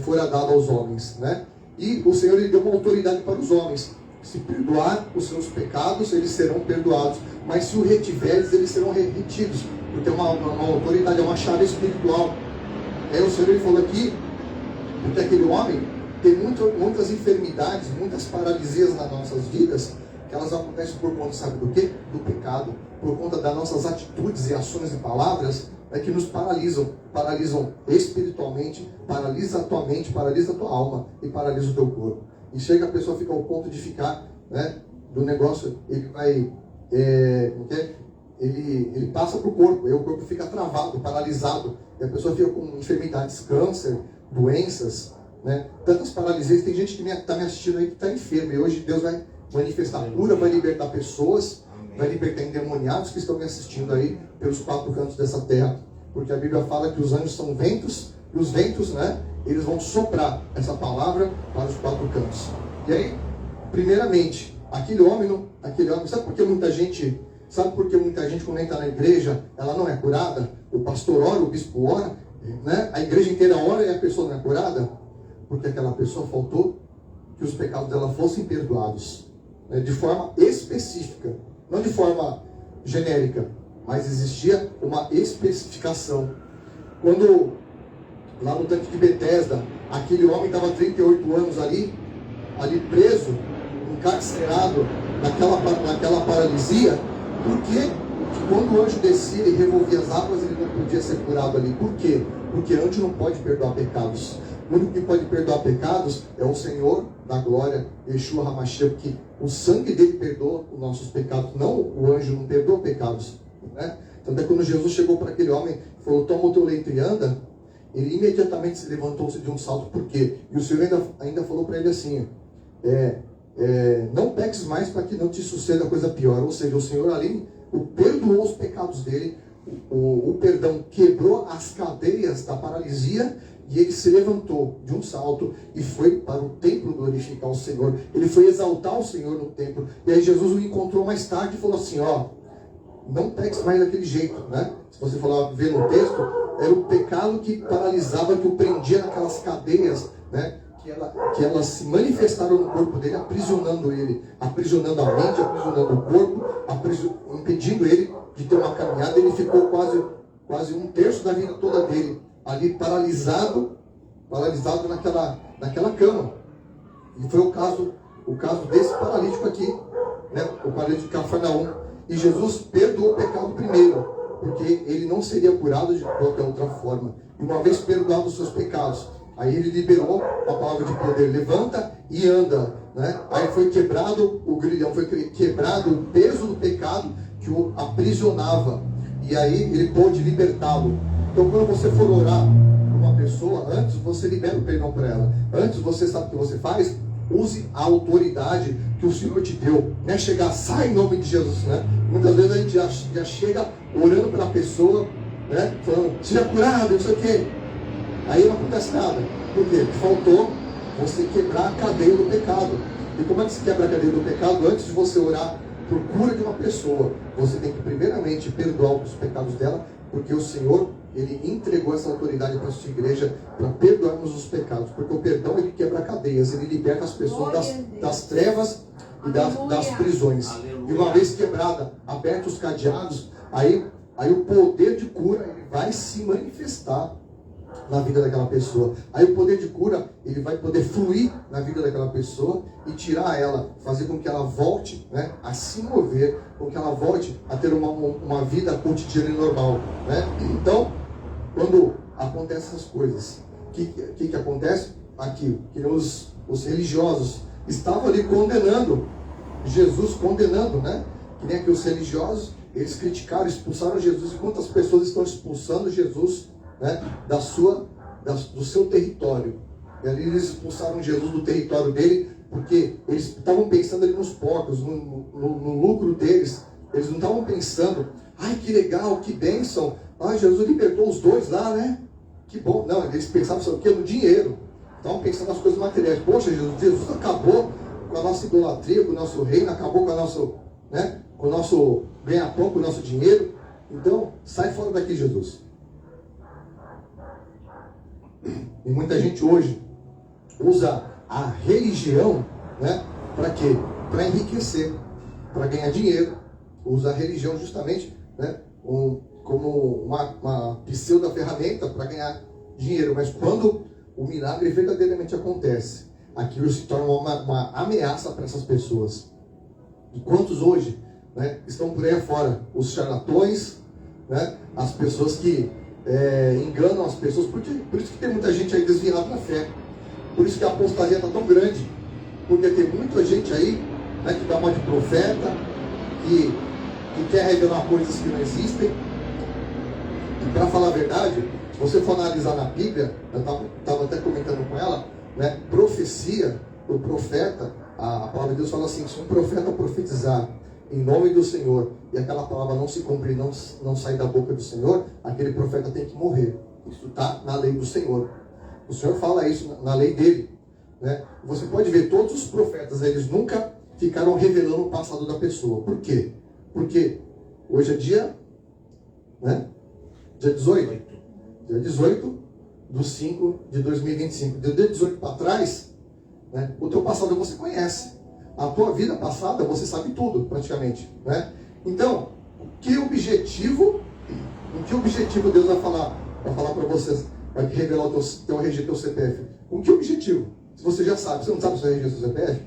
fora dada aos homens. Né? E o Senhor ele deu uma autoridade para os homens. Se perdoar os seus pecados, eles serão perdoados. Mas se o retiveres, eles serão retidos. Porque é uma autoridade, é uma chave espiritual. Aí o Senhor ele falou aqui, porque aquele homem tem muitas enfermidades, muitas paralisias nas nossas vidas, que elas acontecem por conta, sabe do quê? Do pecado. Por conta das nossas atitudes e ações e palavras, que nos paralisam espiritualmente, paralisa a tua mente, paralisa a tua alma e paralisa o teu corpo. E chega a pessoa fica ao ponto de ficar, né, do negócio, ele vai, ele passa para o corpo, aí o corpo fica travado, paralisado, e a pessoa fica com enfermidades, câncer, doenças, né, tantas paralisias. Tem gente que está me assistindo aí que está enferma, e hoje Deus vai manifestar cura, vai libertar pessoas, vai libertar endemoniados que estão me assistindo aí pelos 4 cantos dessa terra, porque a Bíblia fala que os anjos são ventos, e os ventos, né, eles vão soprar essa palavra para os 4 cantos. E aí, primeiramente, aquele homem, sabe por que muita gente quando entra na igreja, ela não é curada? O pastor ora, o bispo ora, né, a igreja inteira ora e a pessoa não é curada? Porque aquela pessoa faltou que os pecados dela fossem perdoados, né, de forma específica, não de forma genérica, mas existia uma especificação. Quando, lá no tanque de Betesda, aquele homem estava 38 anos ali preso, encarcerado, naquela paralisia, por quê? Quando o anjo descia e revolvia as águas, ele não podia ser curado ali. Por quê? Porque anjo não pode perdoar pecados. O único que pode perdoar pecados é o Senhor da glória, Yeshua HaMashiach, porque o sangue dele perdoa os nossos pecados, não o anjo não perdoa pecados, né? Então, quando Jesus chegou para aquele homem e falou, toma o teu leito e anda, ele imediatamente se levantou-se de um salto. Por quê? E o Senhor ainda falou para ele assim, não peques mais para que não te suceda coisa pior. Ou seja, o Senhor ali perdoou os pecados dele, o perdão quebrou as cadeias da paralisia, e ele se levantou de um salto e foi para o templo glorificar o Senhor. Ele foi exaltar o Senhor no templo. E aí Jesus o encontrou mais tarde e falou assim, não peques mais daquele jeito, né? Se você falar, ver no texto, era o pecado que paralisava, que o prendia naquelas cadeias, né? Que elas se manifestaram no corpo dele, aprisionando ele, aprisionando a mente, aprisionando o corpo, impedindo ele de ter uma caminhada. Ele ficou quase um terço da vida toda dele ali paralisado naquela cama. E foi o caso desse paralítico aqui, né? O paralítico de Cafarnaum. E Jesus perdoou o pecado primeiro, porque ele não seria curado de qualquer outra forma. E uma vez perdoados os seus pecados, aí ele liberou a palavra de poder, levanta e anda, né? Aí foi quebrado o grilhão, foi quebrado o peso do pecado que o aprisionava. E aí ele pôde libertá-lo. Então, quando você for orar por uma pessoa, antes você libera o perdão para ela. Antes, você sabe o que você faz? Use a autoridade que o Senhor te deu. Não é chegar, sai em nome de Jesus, né? Muitas vezes a gente já chega orando pela pessoa, né? Falando, seja curado, não sei o quê. Aí não acontece nada. Por quê? Porque faltou você quebrar a cadeia do pecado. E como é que se quebra a cadeia do pecado? Antes de você orar por cura de uma pessoa, você tem que primeiramente perdoar os pecados dela, porque o Senhor, ele entregou essa autoridade para a sua igreja para perdoarmos os pecados, porque o perdão, ele quebra cadeias, ele liberta as pessoas das trevas e das prisões.
Aleluia.
E uma vez quebrada, abertos os cadeados, aí o poder de cura, ele vai se manifestar na vida daquela pessoa. Aí o poder de cura, ele vai poder fluir na vida daquela pessoa e tirar ela, fazer com que ela volte, né, a se mover, com que ela volte a ter uma vida cotidiana e normal, né? Então, quando acontecem essas coisas, o que acontece? Aqui, que os religiosos estavam ali condenando, Jesus condenando, né? Que nem aqui os religiosos, eles criticaram, expulsaram Jesus. E quantas pessoas estão expulsando Jesus, né, do seu território? E ali eles expulsaram Jesus do território dele, porque eles estavam pensando ali nos porcos, no lucro deles. Eles não estavam pensando, ai que legal, que bênção, Jesus libertou os dois lá, né? Que bom. Não, eles pensavam, sabe o quê? No dinheiro. Estavam pensando nas coisas materiais. Poxa, Jesus acabou com a nossa idolatria, com o nosso reino, acabou com o nosso ganha-pão, com o nosso dinheiro. Então, sai fora daqui, Jesus. E muita gente hoje usa a religião, né, para quê? Para enriquecer, para ganhar dinheiro. Usa a religião justamente, né, como uma pseudo ferramenta para ganhar dinheiro. Mas quando o milagre verdadeiramente acontece, aquilo se torna uma ameaça para essas pessoas. E quantos hoje, né, estão por aí afora? Os charlatões, né, as pessoas que enganam as pessoas. Por isso que tem muita gente aí desviada na fé. Por isso que a apostasia está tão grande. Porque tem muita gente aí, né, que dá uma de profeta, que quer revelar coisas que não existem. E para falar a verdade, se você for analisar na Bíblia, eu estava até comentando com ela, né, profecia, o profeta, a palavra de Deus fala assim, se um profeta profetizar em nome do Senhor, e aquela palavra não se cumprir, não sair da boca do Senhor, aquele profeta tem que morrer. Isso está na lei do Senhor. O Senhor fala isso na lei dele, né? Você pode ver, todos os profetas, eles nunca ficaram revelando o passado da pessoa. Por quê? Porque hoje é dia 18. Dia 18 de 5 de 2025. Do dia 18 para trás, né, o teu passado você conhece. A tua vida passada, você sabe tudo, praticamente, né? Então, que objetivo Deus vai falar para vocês, vai revelar o teu RG, teu CPF? Com que objetivo? Se você já sabe, você não sabe o seu RG, o seu CPF?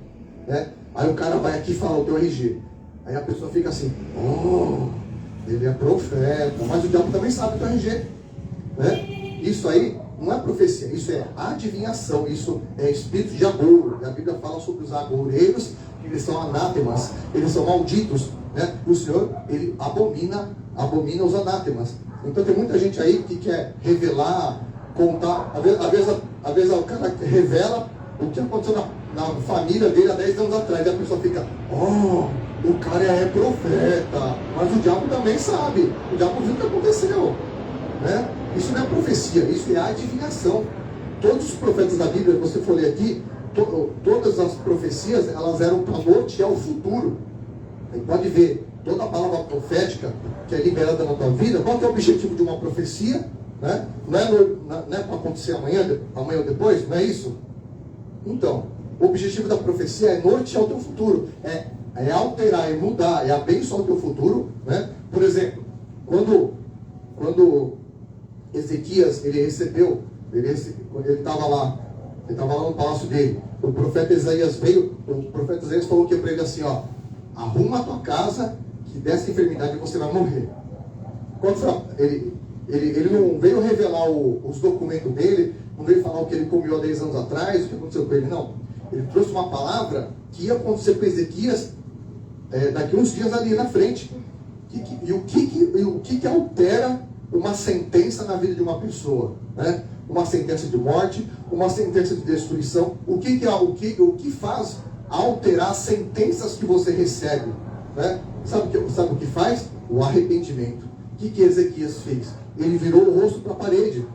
Né? Aí o cara vai aqui e fala o teu RG. Aí a pessoa fica assim, ele é profeta, mas o diabo também sabe o teu RG. Né? Isso aí não é profecia, isso é adivinhação, isso é espírito de agouro. E a Bíblia fala sobre os agoureiros, que eles são anátemas, eles são malditos. Né? O Senhor, ele abomina os anátemas. Então tem muita gente aí que quer revelar, contar. Às vezes o cara revela o que aconteceu na família dele há 10 anos atrás. E a pessoa fica, o cara é profeta. Mas o diabo também sabe. O diabo viu o que aconteceu. Né? Isso não é profecia, isso é adivinhação. Todos os profetas da Bíblia, se você for ler aqui, todas as profecias, elas eram para nortear o futuro. Aí pode ver, toda a palavra profética que é liberada na tua vida, qual que é o objetivo de uma profecia? Né? Não é para acontecer amanhã ou depois, não é isso? Então, o objetivo da profecia é nortear o teu futuro, é alterar, é mudar, é abençoar o teu futuro. Né? Por exemplo, quando Ezequias, ele estava lá no palácio dele, o profeta Isaías veio, o profeta Isaías falou que para ele assim, arruma a tua casa, que dessa enfermidade você vai morrer. Ele não veio revelar os documentos dele, não veio falar o que ele comeu há 10 anos atrás, o que aconteceu com ele, não. Ele trouxe uma palavra que ia acontecer com Ezequias daqui uns dias ali na frente. E o que altera uma sentença na vida de uma pessoa? Né? Uma sentença de morte, uma sentença de destruição. O que faz alterar as sentenças que você recebe? Né? Sabe o que faz? O arrependimento. O que Ezequias fez? Ele virou o rosto para a parede.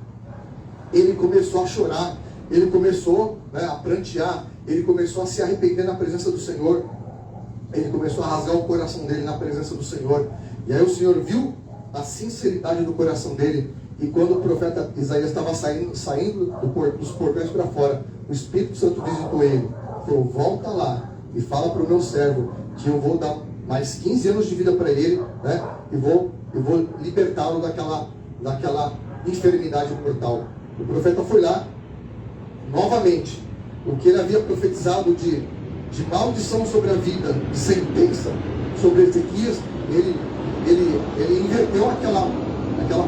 Ele começou a chorar. Ele começou a prantear. Ele começou a se arrepender na presença do Senhor. Ele começou a rasgar o coração dele na presença do Senhor. E aí o Senhor viu a sinceridade do coração dele. E quando o profeta Isaías estava saindo dos portões para fora, o Espírito Santo visitou ele. Falou, volta lá e fala para o meu servo que eu vou dar mais 15 anos de vida para ele, né? E vou libertá-lo daquela enfermidade mortal. O profeta foi lá, novamente, o que ele havia profetizado de maldição sobre a vida, de sentença sobre Ezequias, ele inverteu aquela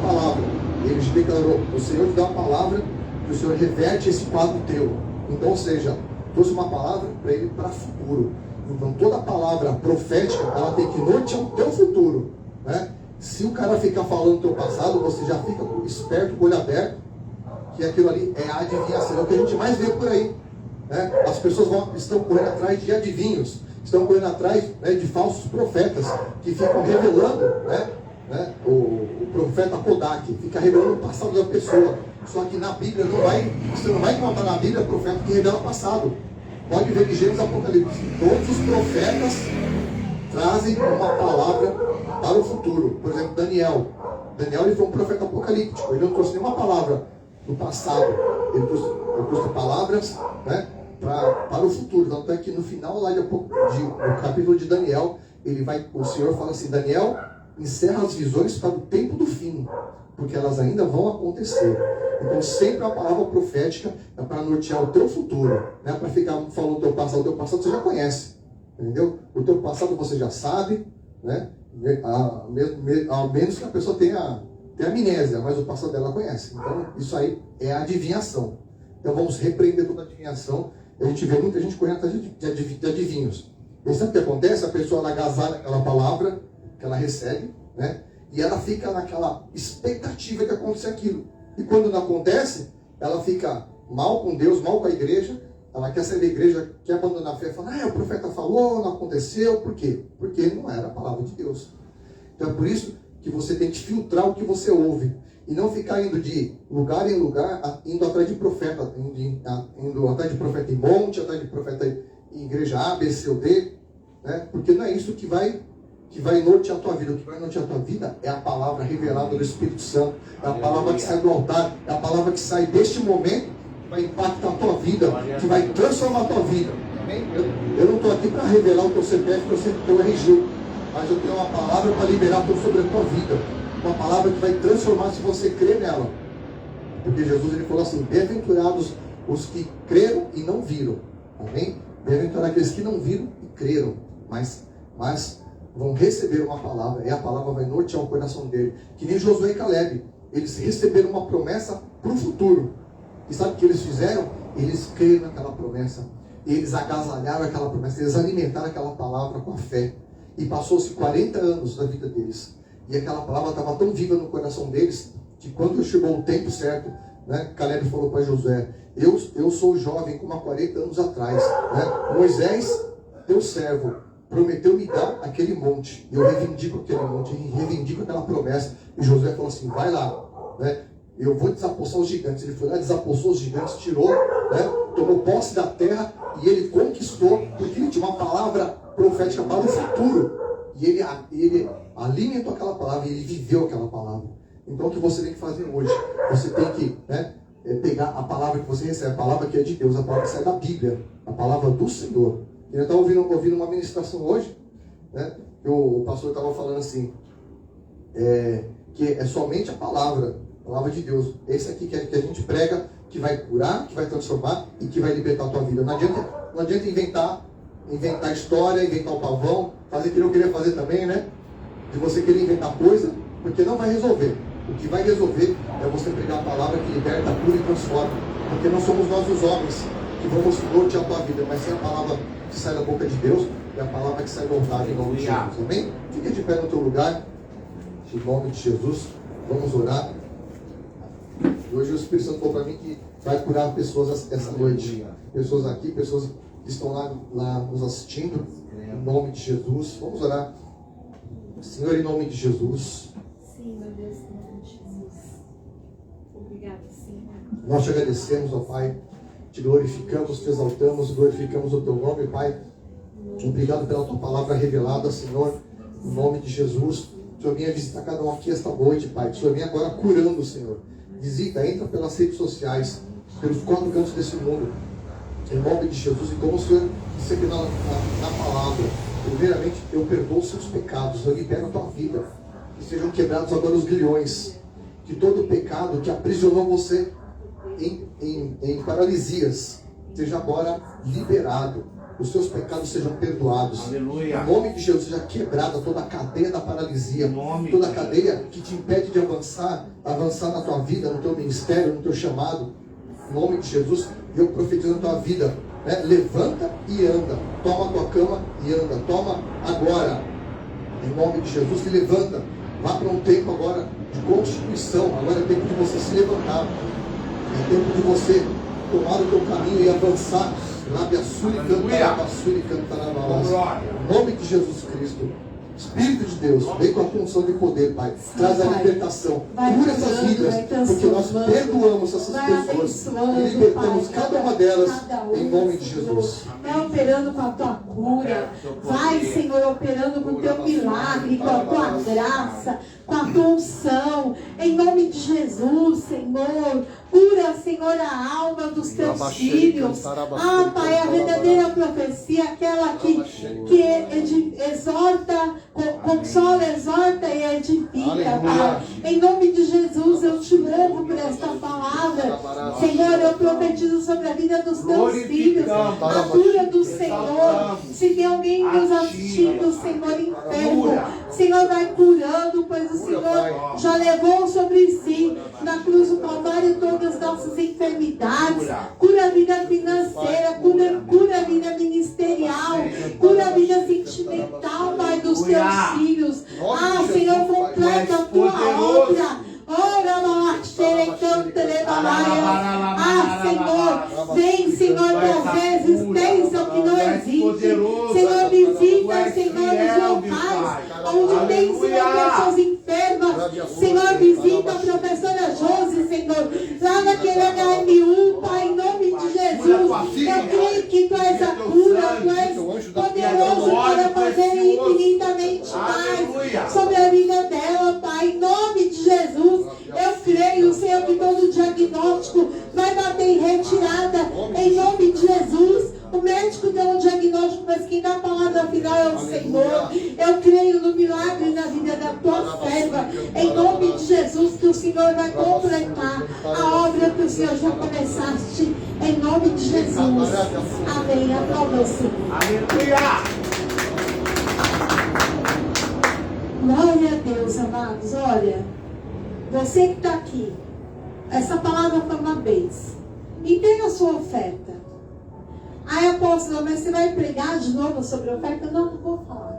palavra. Ele declarou, o Senhor te dá uma palavra e o Senhor reverte esse quadro teu. Então, ou seja, trouxe uma palavra para ele para futuro. Então toda palavra profética, ela tem que nortear o teu futuro. Né? Se o cara ficar falando do teu passado, você já fica esperto, com o olho aberto, que aquilo ali é a adivinhação. É o que a gente mais vê por aí. Né? As pessoas estão correndo atrás de adivinhos, estão correndo atrás de falsos profetas, que ficam revelando, o profeta Kodak, fica revelando o passado da pessoa. Só que na Bíblia você não vai encontrar na Bíblia profeta que revela o passado. Pode ver que Gênesis e Apocalipse, todos os profetas trazem uma palavra para o futuro. Por exemplo, Daniel ele foi um profeta apocalíptico, ele não trouxe nenhuma palavra do passado, ele trouxe palavras para o futuro. Tanto é que no final lá do capítulo de Daniel, o Senhor fala assim, Daniel, encerra as visões para o tempo do fim, porque elas ainda vão acontecer. Então sempre a palavra profética é para nortear o teu futuro, não é para ficar falando o teu passado você já conhece, entendeu? O teu passado você já sabe, né? A menos que a pessoa tenha amnésia, mas o passado dela conhece. Então isso aí é adivinhação. Então vamos repreender toda adivinhação. A gente vê muita gente correndo atrás de adivinhos. E sabe o que acontece? A pessoa ela agasalha aquela palavra que ela recebe, né? E ela fica naquela expectativa de acontecer aquilo. E quando não acontece, ela fica mal com Deus, mal com a igreja. Ela quer sair da igreja, quer abandonar a fé, fala, o profeta falou, não aconteceu. Por quê? Porque não era a palavra de Deus. Então é por isso que você tem que filtrar o que você ouve. E não ficar indo de lugar em lugar, indo atrás de profeta. Indo atrás de profeta em monte, atrás de profeta em igreja A, B, C ou D. Né? Porque não é isso que vai nortear a tua vida. O que vai nortear a tua vida é a palavra revelada do Espírito Santo. É a palavra que sai do altar. É a palavra que sai deste momento, que vai impactar a tua vida, que vai transformar a tua vida. Amém? Eu não estou aqui para revelar o teu CPF, o teu RG. mas eu tenho uma palavra para liberar sobre a tua vida. Uma palavra que vai transformar se você crer nela. Porque Jesus ele falou assim: bem-aventurados os que creram e não viram. Amém? Bem-aventurados aqueles que não viram e creram, mas vão receber uma palavra, e a palavra vai nortear o coração dele. Que nem Josué e Caleb, eles receberam uma promessa para o futuro. E sabe o que eles fizeram? Eles creram naquela promessa, eles agasalharam aquela promessa, eles alimentaram aquela palavra com a fé. E passou-se 40 anos da vida deles, e aquela palavra estava tão viva no coração deles, que quando chegou o tempo certo, né, Caleb falou para Josué: eu sou jovem como há 40 anos atrás, né? Moisés, teu servo, prometeu me dar aquele monte, e eu reivindico aquele monte, e reivindico aquela promessa. E Josué falou assim: vai lá, né? Eu vou desapossar os gigantes. Ele foi lá, desapossou os gigantes, tirou, né? Tomou posse da terra, e ele conquistou, porque ele tinha uma palavra profética para o futuro, e ele alimentou aquela palavra, e ele viveu aquela palavra. Então o que você tem que fazer hoje? Você tem que, né, pegar a palavra que você recebe, a palavra que é de Deus, a palavra que sai da Bíblia, a palavra do Senhor. Eu estava ouvindo uma ministração hoje, né? O pastor estava falando assim, que é somente a palavra de Deus. Esse aqui que a gente prega, que vai curar, que vai transformar e que vai libertar a tua vida. Não adianta inventar história, inventar o pavão, fazer o que eu queria fazer também, né? De você querer inventar coisa, porque não vai resolver. O que vai resolver é você pregar a palavra que liberta, cura e transforma. Porque não somos nós os homens que vamos nortear a tua vida, mas sim a palavra que sai da boca de Deus e a palavra que sai do altar em nome de Jesus. Amém? Fica de pé no teu lugar, em nome de Jesus. Vamos orar. Hoje o Espírito Santo falou para mim que vai curar pessoas essa noite. Pessoas aqui, pessoas que estão lá nos assistindo. Em nome de Jesus. Vamos orar. Senhor, em nome de Jesus.
Sim, meu Deus, em nome de Jesus. Obrigada, Senhor.
Nós te agradecemos, ó Pai. Te glorificamos, te exaltamos, glorificamos o teu nome, Pai. Obrigado pela tua palavra revelada, Senhor. Em nome de Jesus. O Senhor venha visitar cada um aqui esta noite, Pai. O Senhor venha agora curando, Senhor. Visita, entra pelas redes sociais, pelos 4 cantos desse mundo. Em nome de Jesus. E como o Senhor disse na palavra, primeiramente, eu perdoo os seus pecados. Eu libero a tua vida. Que sejam quebrados agora os grilhões. Que todo pecado que aprisionou você em paralisias seja agora liberado. Os seus pecados sejam perdoados.
Aleluia.
Em nome de Jesus seja quebrada toda a cadeia da paralisia, toda a cadeia que te impede de avançar na tua vida, no teu ministério, no teu chamado. Em nome de Jesus, eu profetizo na tua vida, né? Levanta e anda. Toma a tua cama e anda. Toma agora. Em nome de Jesus, se levanta. Vá para um tempo agora de constituição. Agora é tempo de você se levantar. É tempo de você tomar o teu caminho e avançar. Em nome de Jesus Cristo. Espírito de Deus, vem com a função de poder, Pai. Traz a libertação. Cura essas vidas, porque nós perdoamos essas pessoas e libertamos cada uma delas em nome de Jesus.
Vai operando com a tua cura. Vai, Senhor, operando com o teu milagre, com a tua graça, com a tua unção. Em nome de Jesus, Senhor. Cura, Senhor, a alma dos teus filhos. Ah, Pai, a verdadeira profecia, aquela que exorta, consola, exorta e edifica, Pai. Em nome de Jesus, eu te louvo por esta palavra. Senhor, eu profetizo sobre a vida dos teus filhos. A cura do Senhor. Se tem alguém nos assistindo, Senhor, enfermo, Senhor, vai curando, pois o Senhor já levou sobre si na cruz do Calvário todas as nossas enfermidades. Cura a vida financeira, cura a vida ministerial, cura a vida sentimental, Pai, dos teus filhos. Ah, Senhor, completa a tua obra. Ah, Senhor, vem, Senhor, trazer existência ao que não existe. Senhor, visita, Senhor, os locais onde tem, Senhor, pessoas enfermas. Senhor, visita a professora Josi, Senhor, lá naquele HM1, Pai, em nome de Jesus. Eu creio que tu és a cura, tu és poderoso para fazer infinitamente mais sobre a vida dela, Pai, em nome de Jesus. Eu creio, Senhor, que todo diagnóstico vai bater em retirada, em nome de Jesus. O médico deu um diagnóstico, mas quem dá a palavra palavra final é o Senhor. Eu creio no milagre na vida da tua serva. Em nome de Jesus, que o Senhor vai completar a obra que o Senhor já começaste. Em nome de Jesus. Amém. Aplauda o Senhor.
Aleluia!
Glória a Deus, amados. Olha, você que está aqui, essa palavra foi uma vez. Entenda a sua oferta. Aí, apóstolo, mas você vai pregar de novo sobre a oferta? Não, não vou falar.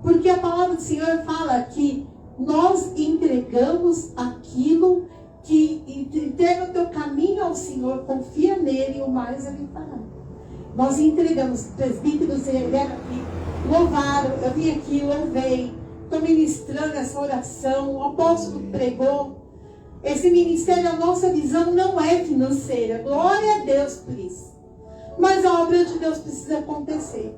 Porque a palavra do Senhor fala que nós entregamos aquilo que entrega o teu caminho ao Senhor, confia nele e o mais ele fará. Nós entregamos, presbíteros vieram aqui, louvaram, eu vim aqui, louvei, estou ministrando essa oração, o apóstolo pregou. Esse ministério, a nossa visão não é financeira, glória a Deus por isso. Mas a obra de Deus precisa acontecer.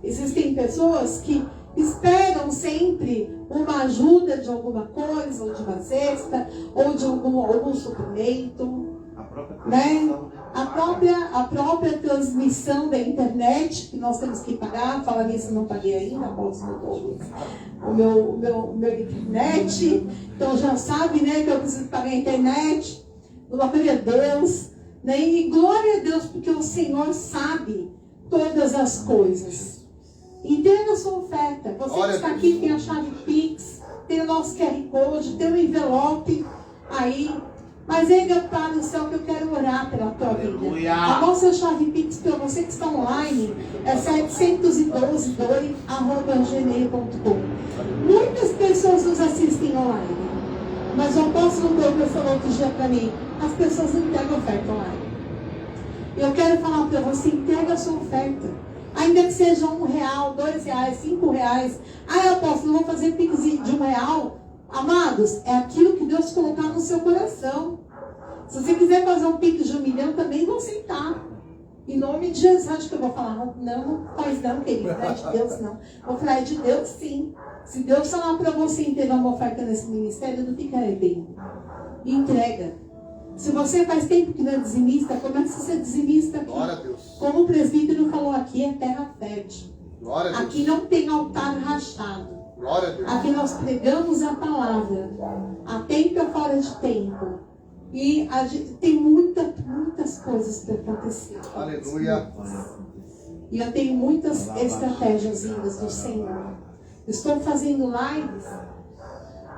Existem pessoas que esperam sempre uma ajuda de alguma coisa, ou de uma cesta, ou de algum suprimento.
A própria
Né? A própria transmissão da internet, que nós temos que pagar. Fala nisso, não paguei ainda, o meu internet. Então já sabe, né, que eu preciso pagar a internet. Glória a Deus. Né? E glória a Deus, porque o Senhor sabe todas as coisas. Entenda a sua oferta. Você que está aqui tem a chave Pix, tem o nosso QR Code, tem o envelope aí. Mas ainda para o céu que eu quero orar pela tua vida. A nossa chave Pix para você que está online é 712@gmail.com. Muitas pessoas nos assistem online. Mas o apóstolo Douglas falou outro dia para mim, as pessoas não entregam oferta online. Eu quero falar para você, entrega a sua oferta. Ainda que seja R$1, R$2, R$5. Ah, apóstolo, não vou fazer Pix de R$1. Amados, é aquilo que Deus colocar no seu coração. Se você quiser fazer um Pix de R$1 milhão, também vou aceitar. Em nome de Jesus, acho que eu vou falar, não faz não, querido, não é de Deus não. Vou falar, é de Deus sim. Se Deus falar para você entregar uma oferta nesse ministério, não fica bem. Entrega. Se você faz tempo que não é dizimista, começa a ser dizimista aqui.
Glória a Deus.
Como o presbítero falou aqui, é terra fértil.
Glória a Deus.
Aqui não tem altar rachado.
Glória a Deus.
Aqui nós pregamos a palavra, a tempo e fora de tempo. E a gente tem muitas coisas para acontecer.
Aleluia.
E eu tenho muitas estratégias vindas do Senhor. Estou fazendo lives.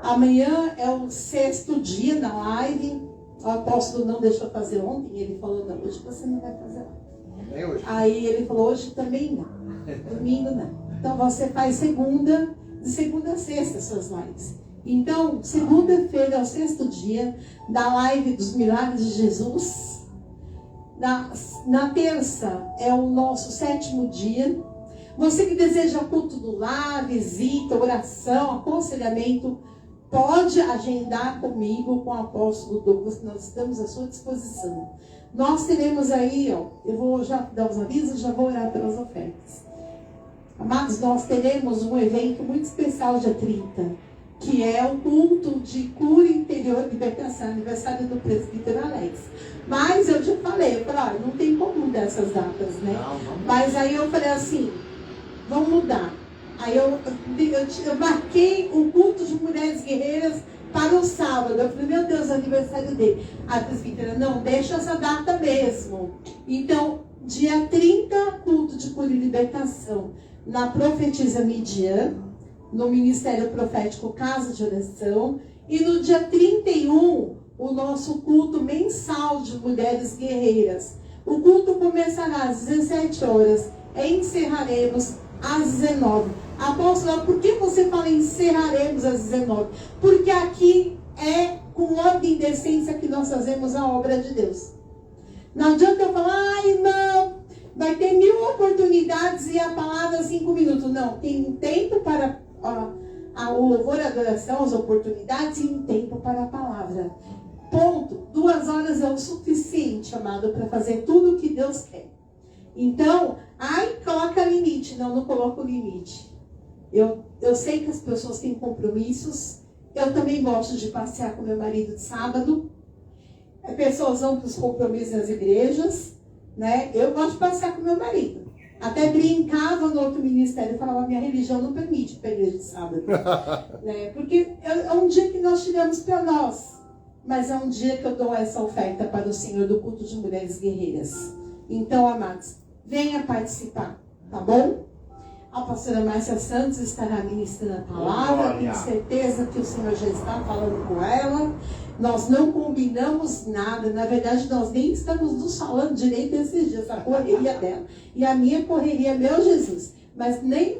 Amanhã é o 6º dia da live. O apóstolo não deixou fazer ontem. Ele falou, não, hoje você não vai fazer.
Nem hoje.
Aí ele falou, hoje também não. Domingo não. Então você faz segunda, de segunda a sexta suas lives. Então, segunda-feira é o 6º dia da live dos milagres de Jesus. Na terça é o nosso 7º dia. Você que deseja culto do lar, visita, oração, aconselhamento, pode agendar comigo, com o apóstolo Douglas, que nós estamos à sua disposição. Nós teremos aí, eu vou já dar os avisos, já vou orar pelas ofertas. Amados, nós teremos um evento muito especial dia 30. Que é o culto de cura interior e libertação, aniversário do presbítero Alex. Mas eu já falei, não tem como mudar essas datas, né? Mas aí eu falei assim, vamos mudar. Aí eu marquei o culto de mulheres guerreiras para o sábado. Eu falei, meu Deus, é aniversário dele. A presbítera, não, deixa essa data mesmo. Então, dia 30, culto de cura e libertação na Profetiza Midian, no Ministério Profético Casa de Oração. E no dia 31, o nosso culto mensal de mulheres guerreiras. O culto começará às 17 horas e encerraremos às 19. Apóstolo, por que você fala encerraremos às 19? Porque aqui é com ordem e decência que nós fazemos a obra de Deus. Não adianta eu falar, não, vai ter 1000 oportunidades e a palavra 5 minutos. Não, tem um tempo para o louvor, a adoração, as oportunidades e um tempo para a palavra. Ponto. 2 horas é o suficiente, amado, para fazer tudo o que Deus quer. Então, coloca limite. Não coloco limite. Eu sei que as pessoas têm compromissos. Eu também gosto de passear com meu marido de sábado. Pessoas vão para os compromissos nas igrejas, né? Eu gosto de passear com meu marido. Até brincava no outro ministério, falava, minha religião não permite para a igreja de sábado. Né? Porque é um dia que nós tiramos para nós, mas é um dia que eu dou essa oferta para o Senhor do culto de mulheres guerreiras. Então, amados, venha participar, tá bom? A pastora Márcia Santos estará ministrando a palavra, tenho certeza que o Senhor já está falando com ela. Nós não combinamos nada, na verdade nós nem estamos nos falando direito esses dias, a correria dela. E a minha correria, meu Jesus. Mas nem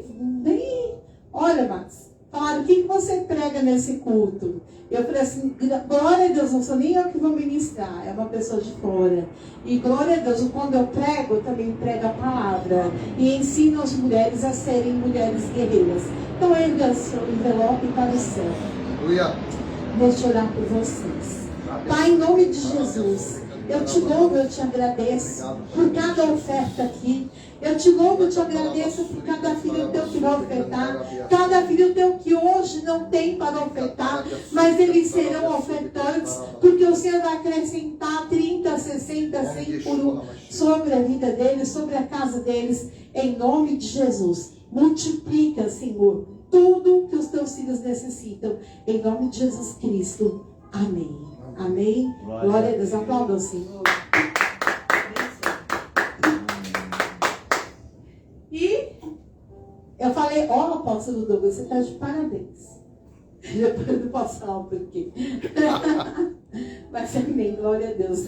olha, Max, falaram, o que você prega nesse culto? Eu falei assim, glória a Deus, não sou nem eu que vou ministrar, é uma pessoa de fora. E glória a Deus, quando eu prego, eu também prego a palavra. E ensino as mulheres a serem mulheres guerreiras. Então erga seu envelope para o céu.
Aleluia.
Deixa eu orar por vocês. Pai, em nome de Jesus, eu te louvo, eu te agradeço por cada oferta aqui. Eu te louvo, eu te agradeço por cada filho teu que vai ofertar. Cada filho teu que hoje não tem para ofertar, mas eles serão ofertantes, porque o Senhor vai acrescentar 30, 60, 100 por um sobre a vida deles, sobre a casa deles, em nome de Jesus. Multiplica, Senhor, tudo que os teus filhos necessitam, em nome de Jesus Cristo. Amém. Amém. Glória a Deus. Aplauda o Senhor. E eu falei, ó, apóstolo Douglas, você está de parabéns. Depois eu não posso falar o porquê. Mas amém, glória a Deus.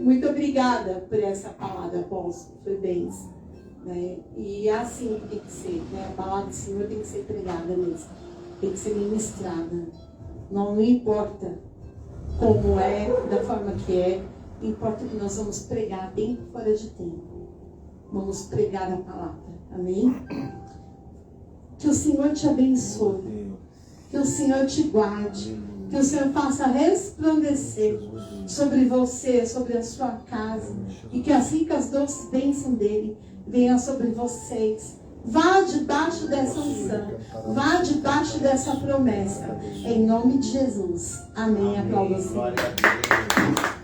Muito obrigada por essa palavra, apóstolo. Foi bênção. Né? E é assim que tem que ser. Né? A palavra do Senhor tem que ser pregada mesmo. Tem que ser ministrada. Não importa como é, da forma que é. Importa que nós vamos pregar tempo fora de tempo. Vamos pregar a palavra. Amém? Que o Senhor te abençoe. Que o Senhor te guarde. Que o Senhor faça resplandecer sobre você, sobre a sua casa. E que as ricas doces bênçãos dele venham sobre vocês. Vá debaixo dessa unção. Vá debaixo dessa promessa. Em nome de Jesus. Amém. Aplausos.
Glória a Deus.